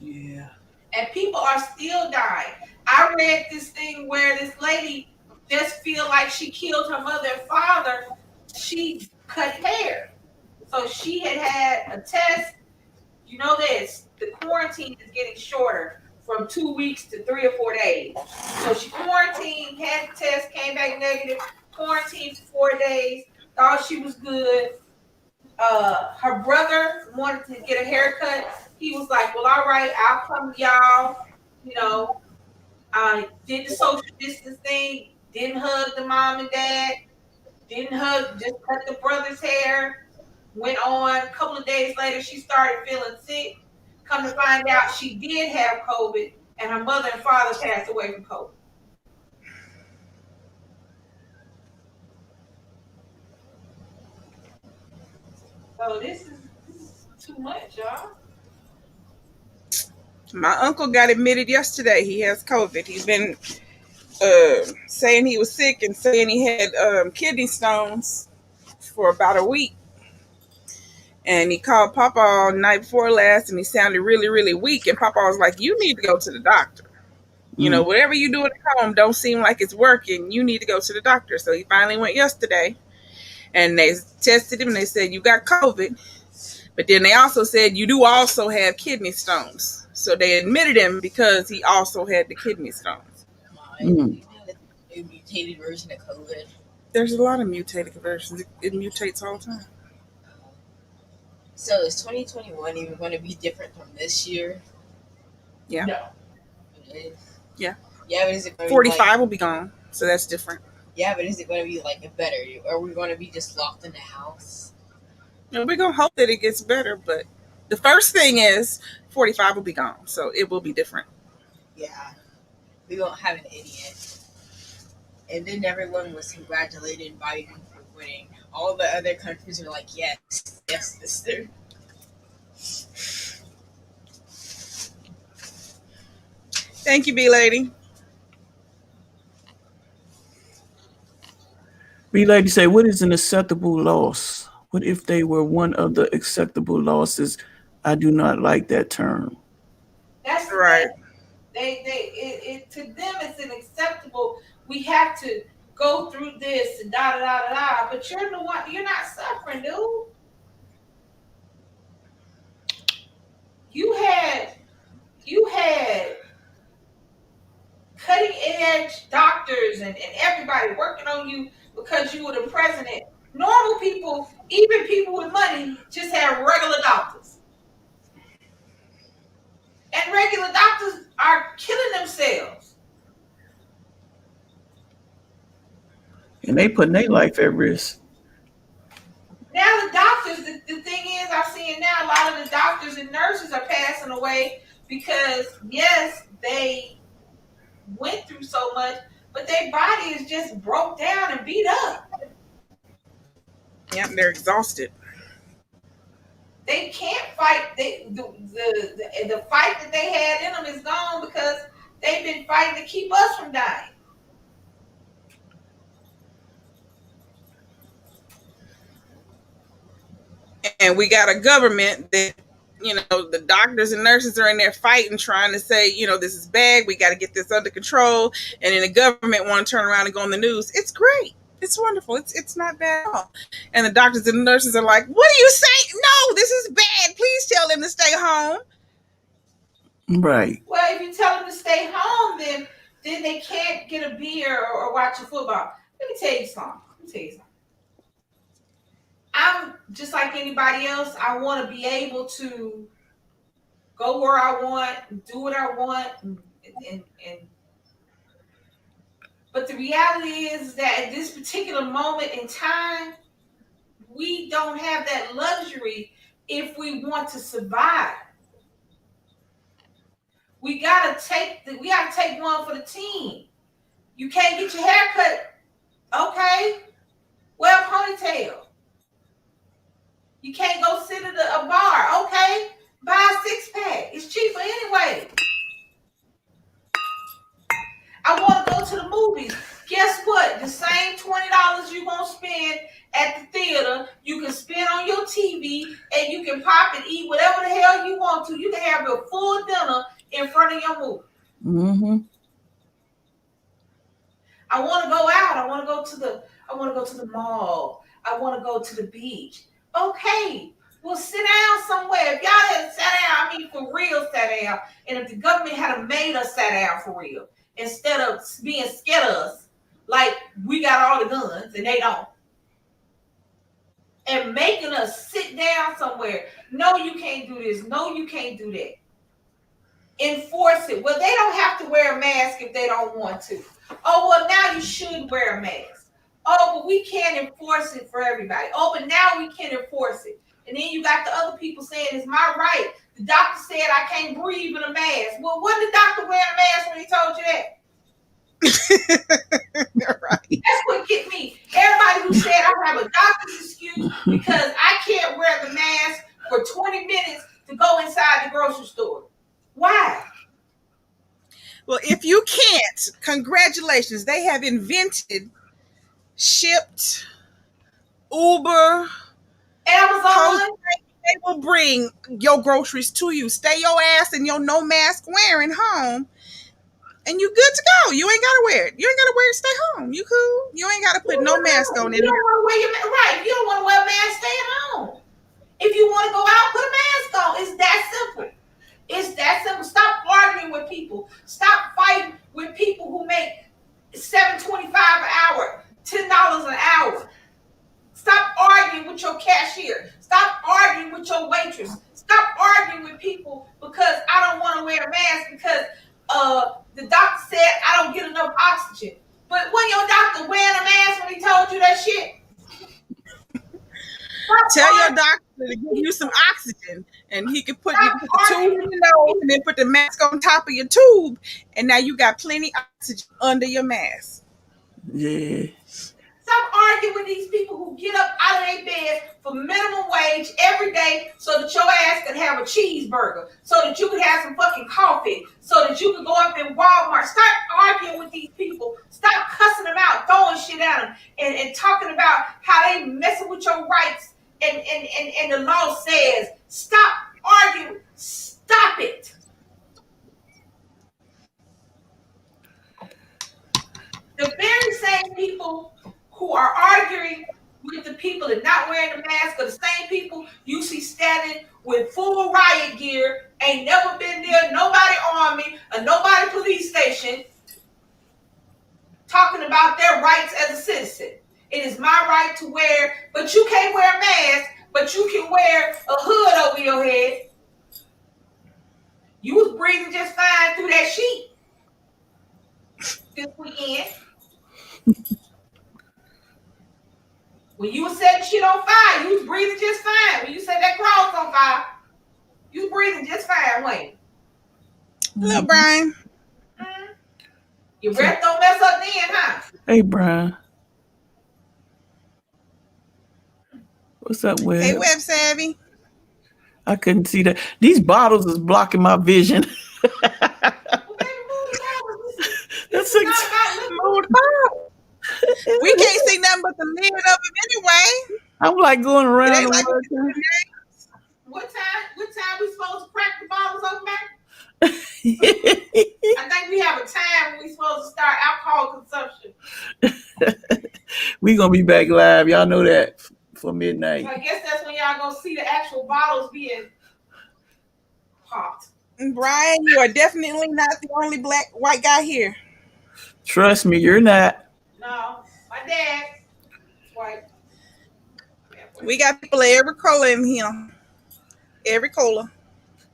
Yeah. And people are still dying. I read this thing where this lady just feel like she killed her mother and father. She cut hair. So she had a test. You know this, the quarantine is getting shorter from 2 weeks to 3 or 4 days. So she quarantined, had the test, came back negative, quarantined for 4 days, thought she was good. Her brother wanted to get a haircut. He was like, well, all right, I'll come to y'all. I did the social distance thing, didn't hug the mom and dad, didn't hug, just cut the brother's hair. Went on, a couple of days later, she started feeling sick. Come to find out, she did have COVID, and her mother and father passed away from COVID. So this is too much, y'all. My uncle got admitted yesterday. He has COVID. He's been saying he was sick and saying he had kidney stones for about a week. And he called Papa all night before last, and he sounded really, really weak. And Papa was like, you need to go to the doctor. Whatever you do at home don't seem like it's working. You need to go to the doctor. So he finally went yesterday, and they tested him, and they said, you got COVID. But then they also said, you do also have kidney stones. So they admitted him because he also had the kidney stones. A mutated version of COVID. There's a lot of mutated versions. It mutates all the time. So is 2021 even going to be different from this year? Yeah. No. It is. Yeah. Yeah, but is it going to 45 will be gone, so that's different. Yeah, but is it going to be like a better? Or are we going to be just locked in the house? And we're going to hope that it gets better, but the first thing is 45 will be gone, so it will be different. Yeah. We won't have an idiot. And then everyone was congratulating Biden for winning. All the other countries are like, yes, sister. Thank you, B-Lady. B Lady say, what is an acceptable loss? What if they were one of the acceptable losses? I do not like that term. That's the Right. thing. To them it's unacceptable. We have to go through this and da da da da da. But you're the one. You're not suffering, dude. You had cutting edge doctors and everybody working on you because you were the president. Normal people, even people with money, just have regular doctors. And regular doctors are killing themselves. And they putting their life at risk. Now the doctors, the thing is, I'm seeing now a lot of the doctors and nurses are passing away because yes, they went through so much, but their body is just broke down and beat up. Yep, they're exhausted. They can't fight. The fight that they had in them is gone because they've been fighting to keep us from dying. And we got a government that, the doctors and nurses are in there fighting, trying to say, this is bad. We got to get this under control. And then the government want to turn around and go on the news. It's great. It's wonderful. It's not bad at all. And the doctors and nurses are like, what are you saying? No, this is bad. Please tell them to stay home. Right. Well, if you tell them to stay home, then they can't get a beer or watch a football. Let me tell you something. I'm just like anybody else. I want to be able to go where I want, do what I want, and but the reality is that at this particular moment in time, we don't have that luxury if we want to survive. We gotta take one for the team. You can't get your hair cut, okay? Wear a ponytail. You can't go sit at a bar, okay? Buy a 6-pack. It's cheaper anyway. I want to go to the movies. Guess what? The same $20 you're going to spend at the theater, you can spend on your TV, and you can pop and eat whatever the hell you want to. You can have a full dinner in front of your movie. Mm-hmm. I want to go out. I want to go to the mall. I want to go to the beach. Okay, well, sit down somewhere. If y'all had sat down, I mean for real sat down, and if the government had made us sat down for real, instead of being scared of us, like we got all the guns and they don't, and making us sit down somewhere. No, you can't do this. No, you can't do that. Enforce it. Well, they don't have to wear a mask if they don't want to. Oh, well, now you should wear a mask. Oh, but we can't enforce it for everybody. Oh, but now we can enforce it. And then you got the other people saying, it's my right. The doctor said I can't breathe in a mask. Well, wasn't the doctor wearing a mask when he told you that? Right. That's what get me. Everybody who said I have a doctor's excuse because I can't wear the mask for 20 minutes to go inside the grocery store. Why? Well, if you can't, congratulations. They have invented shipped, Uber, Amazon. They will bring your groceries to you. Stay your ass in your no mask wearing home, and you good to go. You ain't gotta wear it. You ain't gotta wear it. Stay home. You cool. You ain't gotta put no mask on. You don't want to wear your mask. Right. If you don't want to wear a mask, stay at home. If you want to go out, put a mask on. It's that simple. It's that simple. Stop arguing with people. Stop fighting with people who make $7.25 an hour, $10 an hour. Stop arguing with your cashier. Stop arguing with your waitress. Stop arguing with people because I don't want to wear a mask because the doctor said I don't get enough oxygen. But when your doctor wearing a mask when he told you that shit? Tell your doctor to give you some oxygen, and he can put the tube in your nose and then put the mask on top of your tube, and now you got plenty of oxygen under your mask. Yeah. Stop arguing with these people who get up out of their bed for minimum wage every day so that your ass can have a cheeseburger, so that you can have some fucking coffee, so that you can go up in Walmart. Stop arguing with these people. Stop cussing them out, throwing shit at them, and talking about how they messing with your rights, and the law says stop arguing, stop it. The very same people who are arguing with the people that not wearing the mask are the same people you see standing with full riot gear, ain't never been there, nobody army or nobody police station, talking about their rights as a citizen. It is my right to wear, but you can't wear a mask, but you can wear a hood over your head. You was breathing just fine through that sheet this weekend. When you was setting shit on fire, you was breathing just fine. When you set that cross on fire, you was breathing just fine, Wayne. Little Brian. Mm-hmm. Your breath don't mess up then, huh? Hey, Brian. What's up, Web? Hey, Web Savvy. I couldn't see that. These bottles is blocking my vision. Well, baby, move the bottle. That's It's not about Move the bottle. We can't see nothing but the lid of them anyway. I'm like going It around ain't the like world. What time we supposed to crack the bottles open back? I think we have a time when we supposed to start alcohol consumption. We gonna be back live. Y'all know that for midnight. So I guess that's when y'all gonna see the actual bottles being popped. Brian, you are definitely not the only white guy here. Trust me, you're not. No, my dad. White. We got people of every color in here. Every color.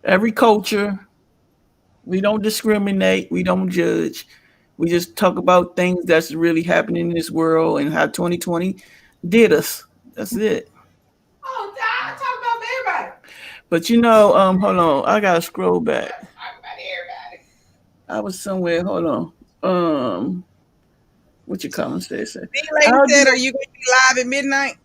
Every culture. We don't discriminate. We don't judge. We just talk about things that's really happening in this world and how 2020 did us. That's it. Oh, I talk about everybody. But hold on. I gotta scroll back. Talk about everybody. I was somewhere. Hold on. What your comment say? The lady said, "Are you going to be live at midnight?"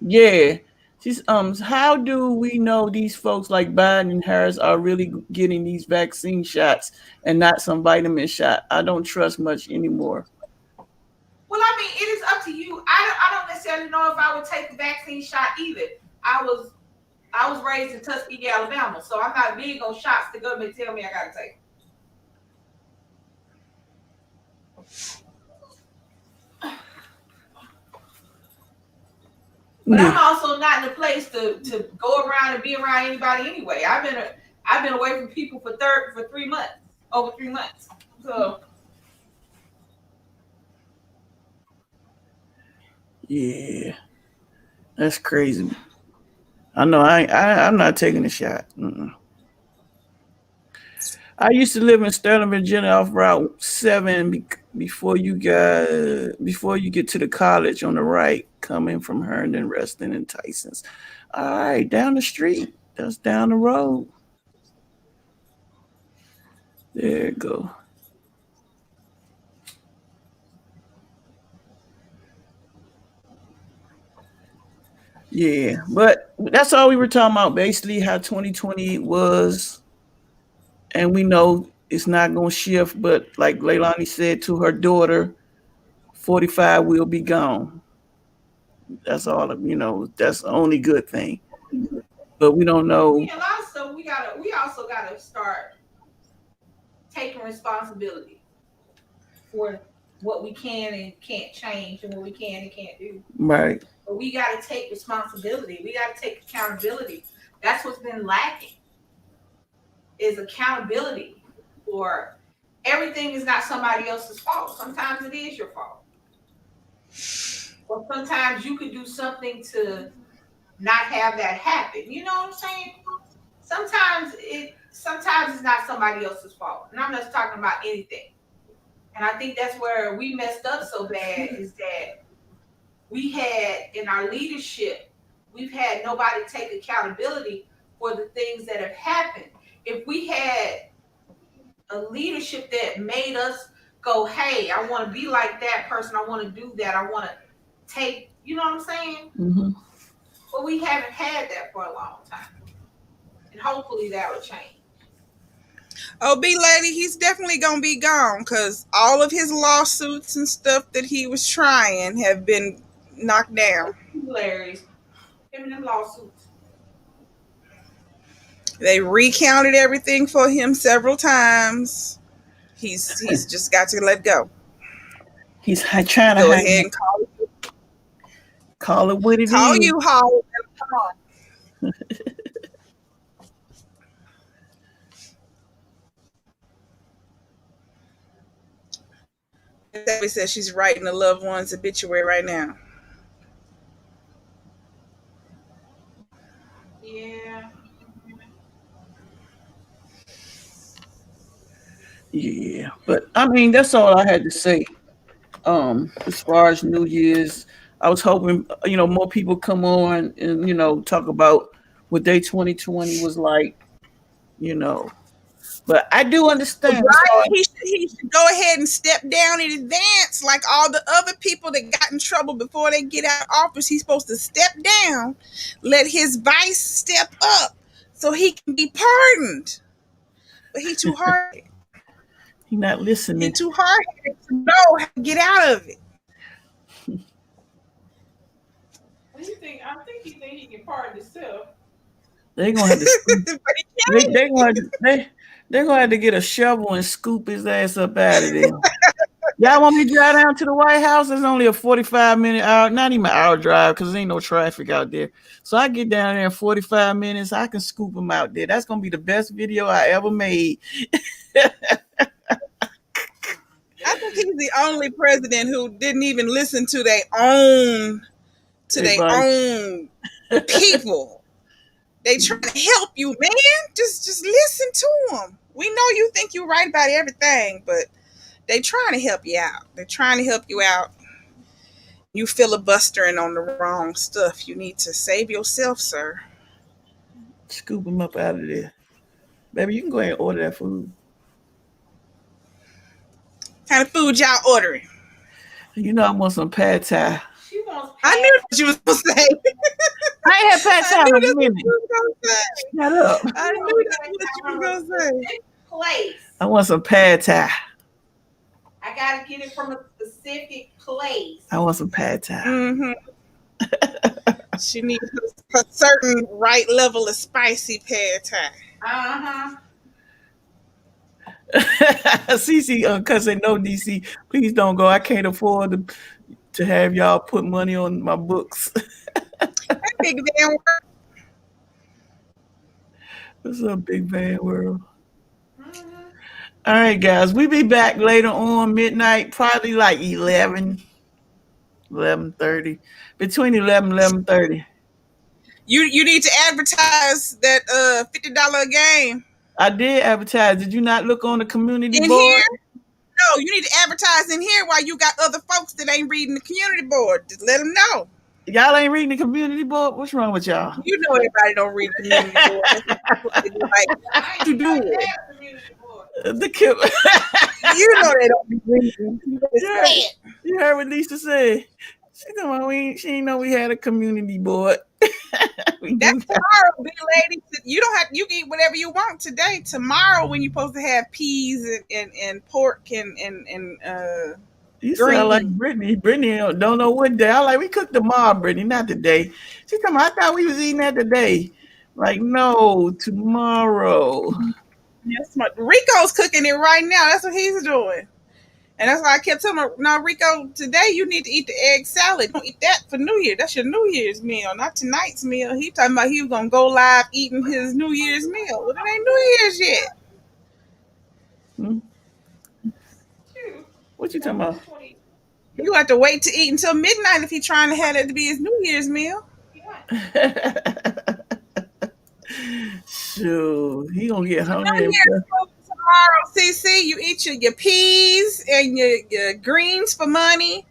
Yeah. She's how do we know these folks like Biden and Harris are really getting these vaccine shots and not some vitamin shot? I don't trust much anymore. Well, I mean, it is up to you. I don't necessarily know if I would take the vaccine shot either. I was raised in Tuskegee, Alabama, so I'm not big on shots. The government tell me I gotta take. But I'm also not in a place to go around and be around anybody anyway. I've been away from people for 3 months, over 3 months. So yeah, that's crazy. I know I'm not taking a shot. I used to live in Sterling, Virginia, off Route 7 before you get to the college on the right, coming from Herndon, Reston, and Tyson's. All right, down the street. That's down the road. There you go. Yeah, but that's all we were talking about, basically, how 2020 was. And we know it's not going to shift, but like Leilani said to her daughter, 45 will be gone. That's all, that's the only good thing. But we don't know. Yeah, a lot of stuff we also gotta start taking responsibility for what we can and can't change and what we can and can't do. Right. But we gotta take responsibility. We gotta take accountability. That's what's been lacking. Is accountability for everything is not somebody else's fault. Sometimes it is your fault. Or sometimes you could do something to not have that happen. You know what I'm saying? Sometimes it's not somebody else's fault. And I'm just talking about anything. And I think that's where we messed up so bad is that we had in our leadership, we've had nobody take accountability for the things that have happened. If we had a leadership that made us go, hey, I want to be like that person. I want to do that. I want to take, you know what I'm saying? Mm-hmm. But we haven't had that for a long time. And hopefully that will change. Oh, B lady, he's definitely gonna be gone because all of his lawsuits and stuff that he was trying have been knocked down. Hilarious. Him and them lawsuits. They recounted everything for him several times. He's just got to let go. He's trying to Go ahead and call it what it call is. you Hall. Come on. Debbie says she's writing a loved one's obituary right now. Yeah. Yeah, but I mean that's all I had to say. As far as New Year's, I was hoping more people come on and talk about what their 2020 was like. You know, but I do understand. Right, he should go ahead and step down in advance, like all the other people that got in trouble before they get out of office. He's supposed to step down, let his vice step up, so he can be pardoned. But he too hard. He's not listening. He too hard to know how to get out of it. What do you think? I think he can pardon himself. They're gonna have to. They're gonna have to get a shovel and scoop his ass up out of there. Y'all want me to drive down to the White House? It's only a 45-minute hour, not even an hour drive, because there ain't no traffic out there. So I get down there in 45 minutes. I can scoop him out there. That's gonna be the best video I ever made. I think he's the only president who didn't even listen to their own people. They trying to help you, man. Just listen to them. We know you think you're right about everything, but they trying to help you out. They're trying to help you out. You filibustering on the wrong stuff. You need to save yourself, sir. Scoop him up out of there. Baby, you can go ahead and order that food. What kind of food y'all ordering? I want some pad thai. She wants. I knew what you was gonna say. I ain't had pad thai in a minute. Shut up. I knew that's what you were gonna say. Place. I want some pad thai. I gotta get it from a specific place. I want some pad thai. Mm-hmm. She needs a certain right level of spicy pad thai. CC, cousin, no DC. Please don't go. I can't afford to have y'all put money on my books. Big Van World. What's up, Big Van World? All right, guys. We'll be back later on midnight, probably like 11:30. Between 11 and 11:30. You need to advertise that $50 a game. I did advertise. Did you not look on the community in board? Here? No, you need to advertise in here while you got other folks that ain't reading the community board. Just let them know. Y'all ain't reading the community board? What's wrong with y'all? You know everybody don't read the community board. Like, you do it. You know they don't be reading. You heard what Lisa said. She ain't know we had a community board. That's tomorrow, big lady. You don't have. You can eat whatever you want today. Tomorrow, when you're supposed to have peas and pork and you sound like Brittany. Brittany don't know what day. I like we cooked tomorrow, Brittany, not today. She told me I thought we was eating that today. Like no, tomorrow. Yes, Rico's cooking it right now. That's what he's doing. And that's why I kept telling him, no, Rico, today you need to eat the egg salad. Don't eat that for New Year. That's your New Year's meal, not tonight's meal. He talking about he was going to go live eating his New Year's meal. Well, it ain't New Year's yet. What you talking about? You have to wait to eat until midnight if he's trying to have it to be his New Year's meal. Shoot, he going to get hungry. Tomorrow, CC, you eat your peas and your greens for money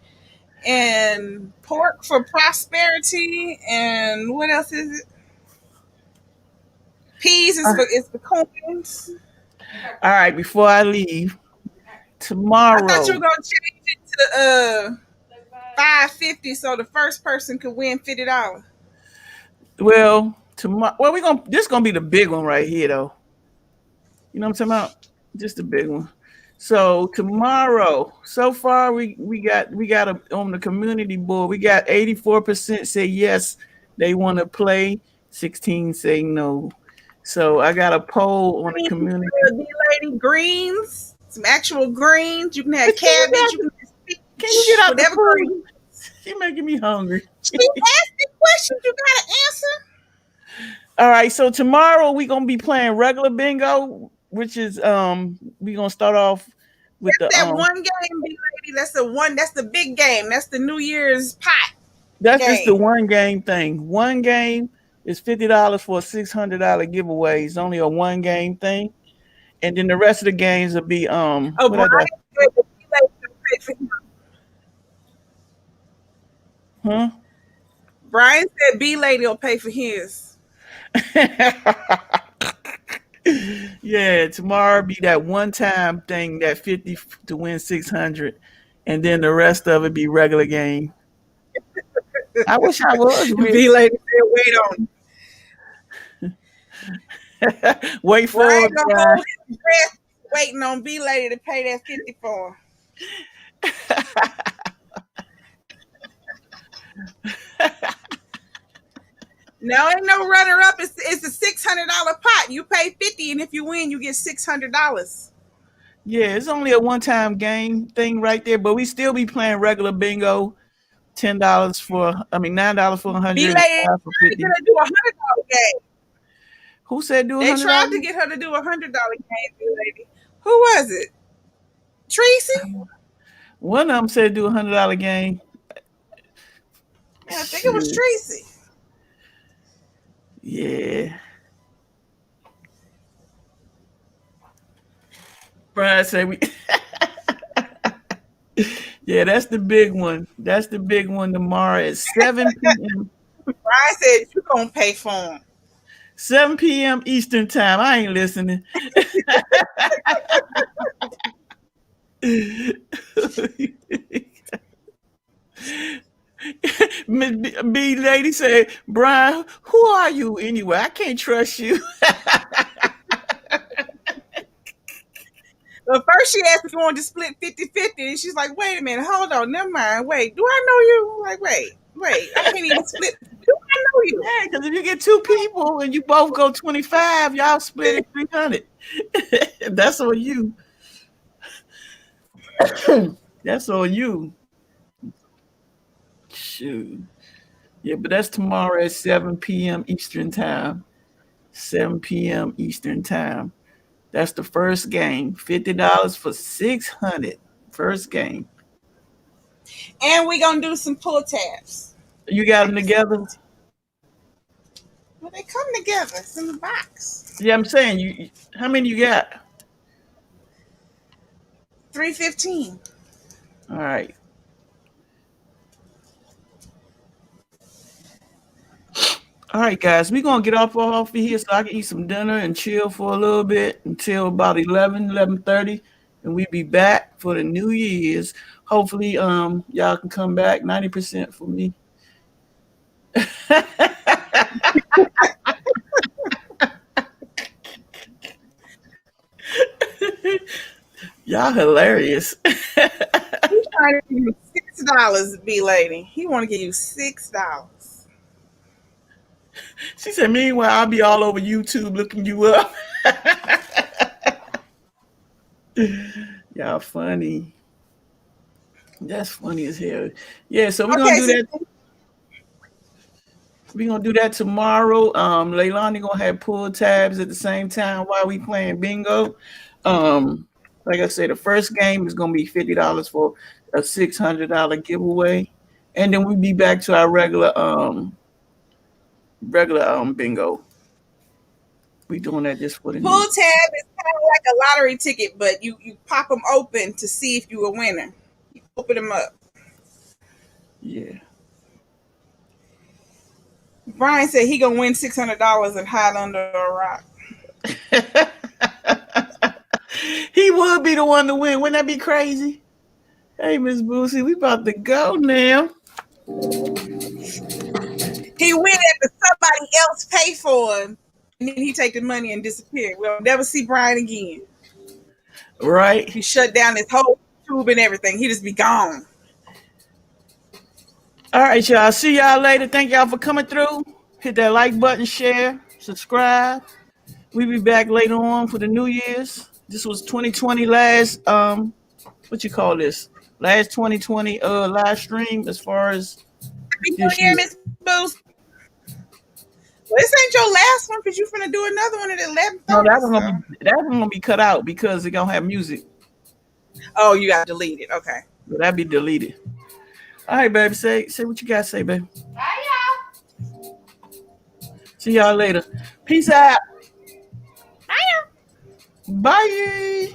and pork for prosperity. And what else is it? Peas is for coins. All right, before I leave, tomorrow. I thought you were going to change it to $5.50 so the first person could win $50. Well, tomorrow. Well, this is going to be the big one right here, though. You know what I'm talking about? Just a big one. So tomorrow, so far we got on the community board. We got 84% say yes, they want to play. 16 say no. So I got a poll on the community. B-Lady greens, some actual greens. You can have But cabbage. You can have spinach, can you get out the whatever green. food? She making me hungry. She asking questions you gotta answer. All right, so tomorrow we gonna be playing regular bingo, which is we gonna start off with the That one game, B-Lady. That's the one. That's the big game. That's the New Year's pot. that's just the game. one game thing. One game is $50 for a $600 giveaway. It's only a one game thing, and then the rest of the games will be Oh, what I Brian got? said that B-Lady will pay for him. Huh? Brian said B-Lady will pay for his. Yeah, tomorrow be that one time thing, that 50 to win 600, and then the rest of it be regular game. I wish I was rich. B-Lady said, "Wait on." Wait for Brian it, gonna guys. hold his breath, waiting on B-Lady to pay that 50 for him. No, ain't no runner up. It's a $600 pot. You pay 50, and if you win, you get $600. Yeah, it's only a one time game thing right there, but we still be playing regular bingo. $10 for, I mean $9 for 100, B-Lady and $5 for tried to 50. get her to do $100 game. Who said do They tried to $100? get her to do $100 game, B-Lady. Who was it? Tracy? One of them said do $100 game. Yeah, I think it was Shit. Tracy. Yeah. Brian said we. Yeah, that's the big one. That's the big one tomorrow at 7 p.m. Brian said you're going to pay for him. 7 p.m. Eastern time. I ain't listening. Miss B lady said, Brian, who are you anyway? I can't trust you. But first she asked if you wanted to split 50-50, and she's like, wait a minute, hold on, never mind. Wait, do I know you? I'm like, wait, I can't even split. Do I know you? Yeah, because if you get two people and you both go 25, y'all split it 300. That's on you. That's on you. Shoot. Yeah, but that's tomorrow at 7 p.m. Eastern time. 7 p.m. Eastern time. That's the first game. $50 for 600. First game. And we're going to do some pull tabs. You got them together? Well, they come together. It's in the box. Yeah, I'm saying, you. How many you got? 315. All right. All right, guys, we're going to get off of here so I can eat some dinner and chill for a little bit until about 11:30, and we'll be back for the New Year's. Hopefully, y'all can come back 90% for me. Y'all hilarious. He's trying to give you $6, B-Lady. He want to give you $6. She said, meanwhile, I'll be all over YouTube looking you up. Y'all funny. That's funny as hell. Yeah, so we're gonna do that. We're gonna do that tomorrow. Leilani gonna have pull tabs at the same time while we playing bingo. Like I said, the first game is gonna be $50 for a $600 giveaway, and then we'll be back to our regular bingo. We doing that just for the Pull tab is kind of like a lottery ticket, but you pop them open to see if you're a winner. You open them up. Yeah. Brian said he gonna win $600 and hide under a rock. He would be the one to win. Wouldn't that be crazy? Hey, Miss Boosie, we about to go now. He win after somebody else pay for him. then he take the money and disappear. We'll never see Brian again. Right. He shut down his whole YouTube and everything. He just be gone. All right, y'all. See y'all later. Thank y'all for coming through. Hit that like button, share, subscribe. We'll be back later on for the New Year's. This was 2020 last what you call this? Last 2020 live stream as far as You this here, year. Miss Boost? Well, this ain't your last one because you finna do another one at 11:30. No, that one gonna be cut out because it's gonna have music. Oh, you got to delete it. Okay. So that'd be deleted. All right, baby. Say what you gotta say, baby. Bye, y'all. See y'all later. Peace out. Bye. Bye.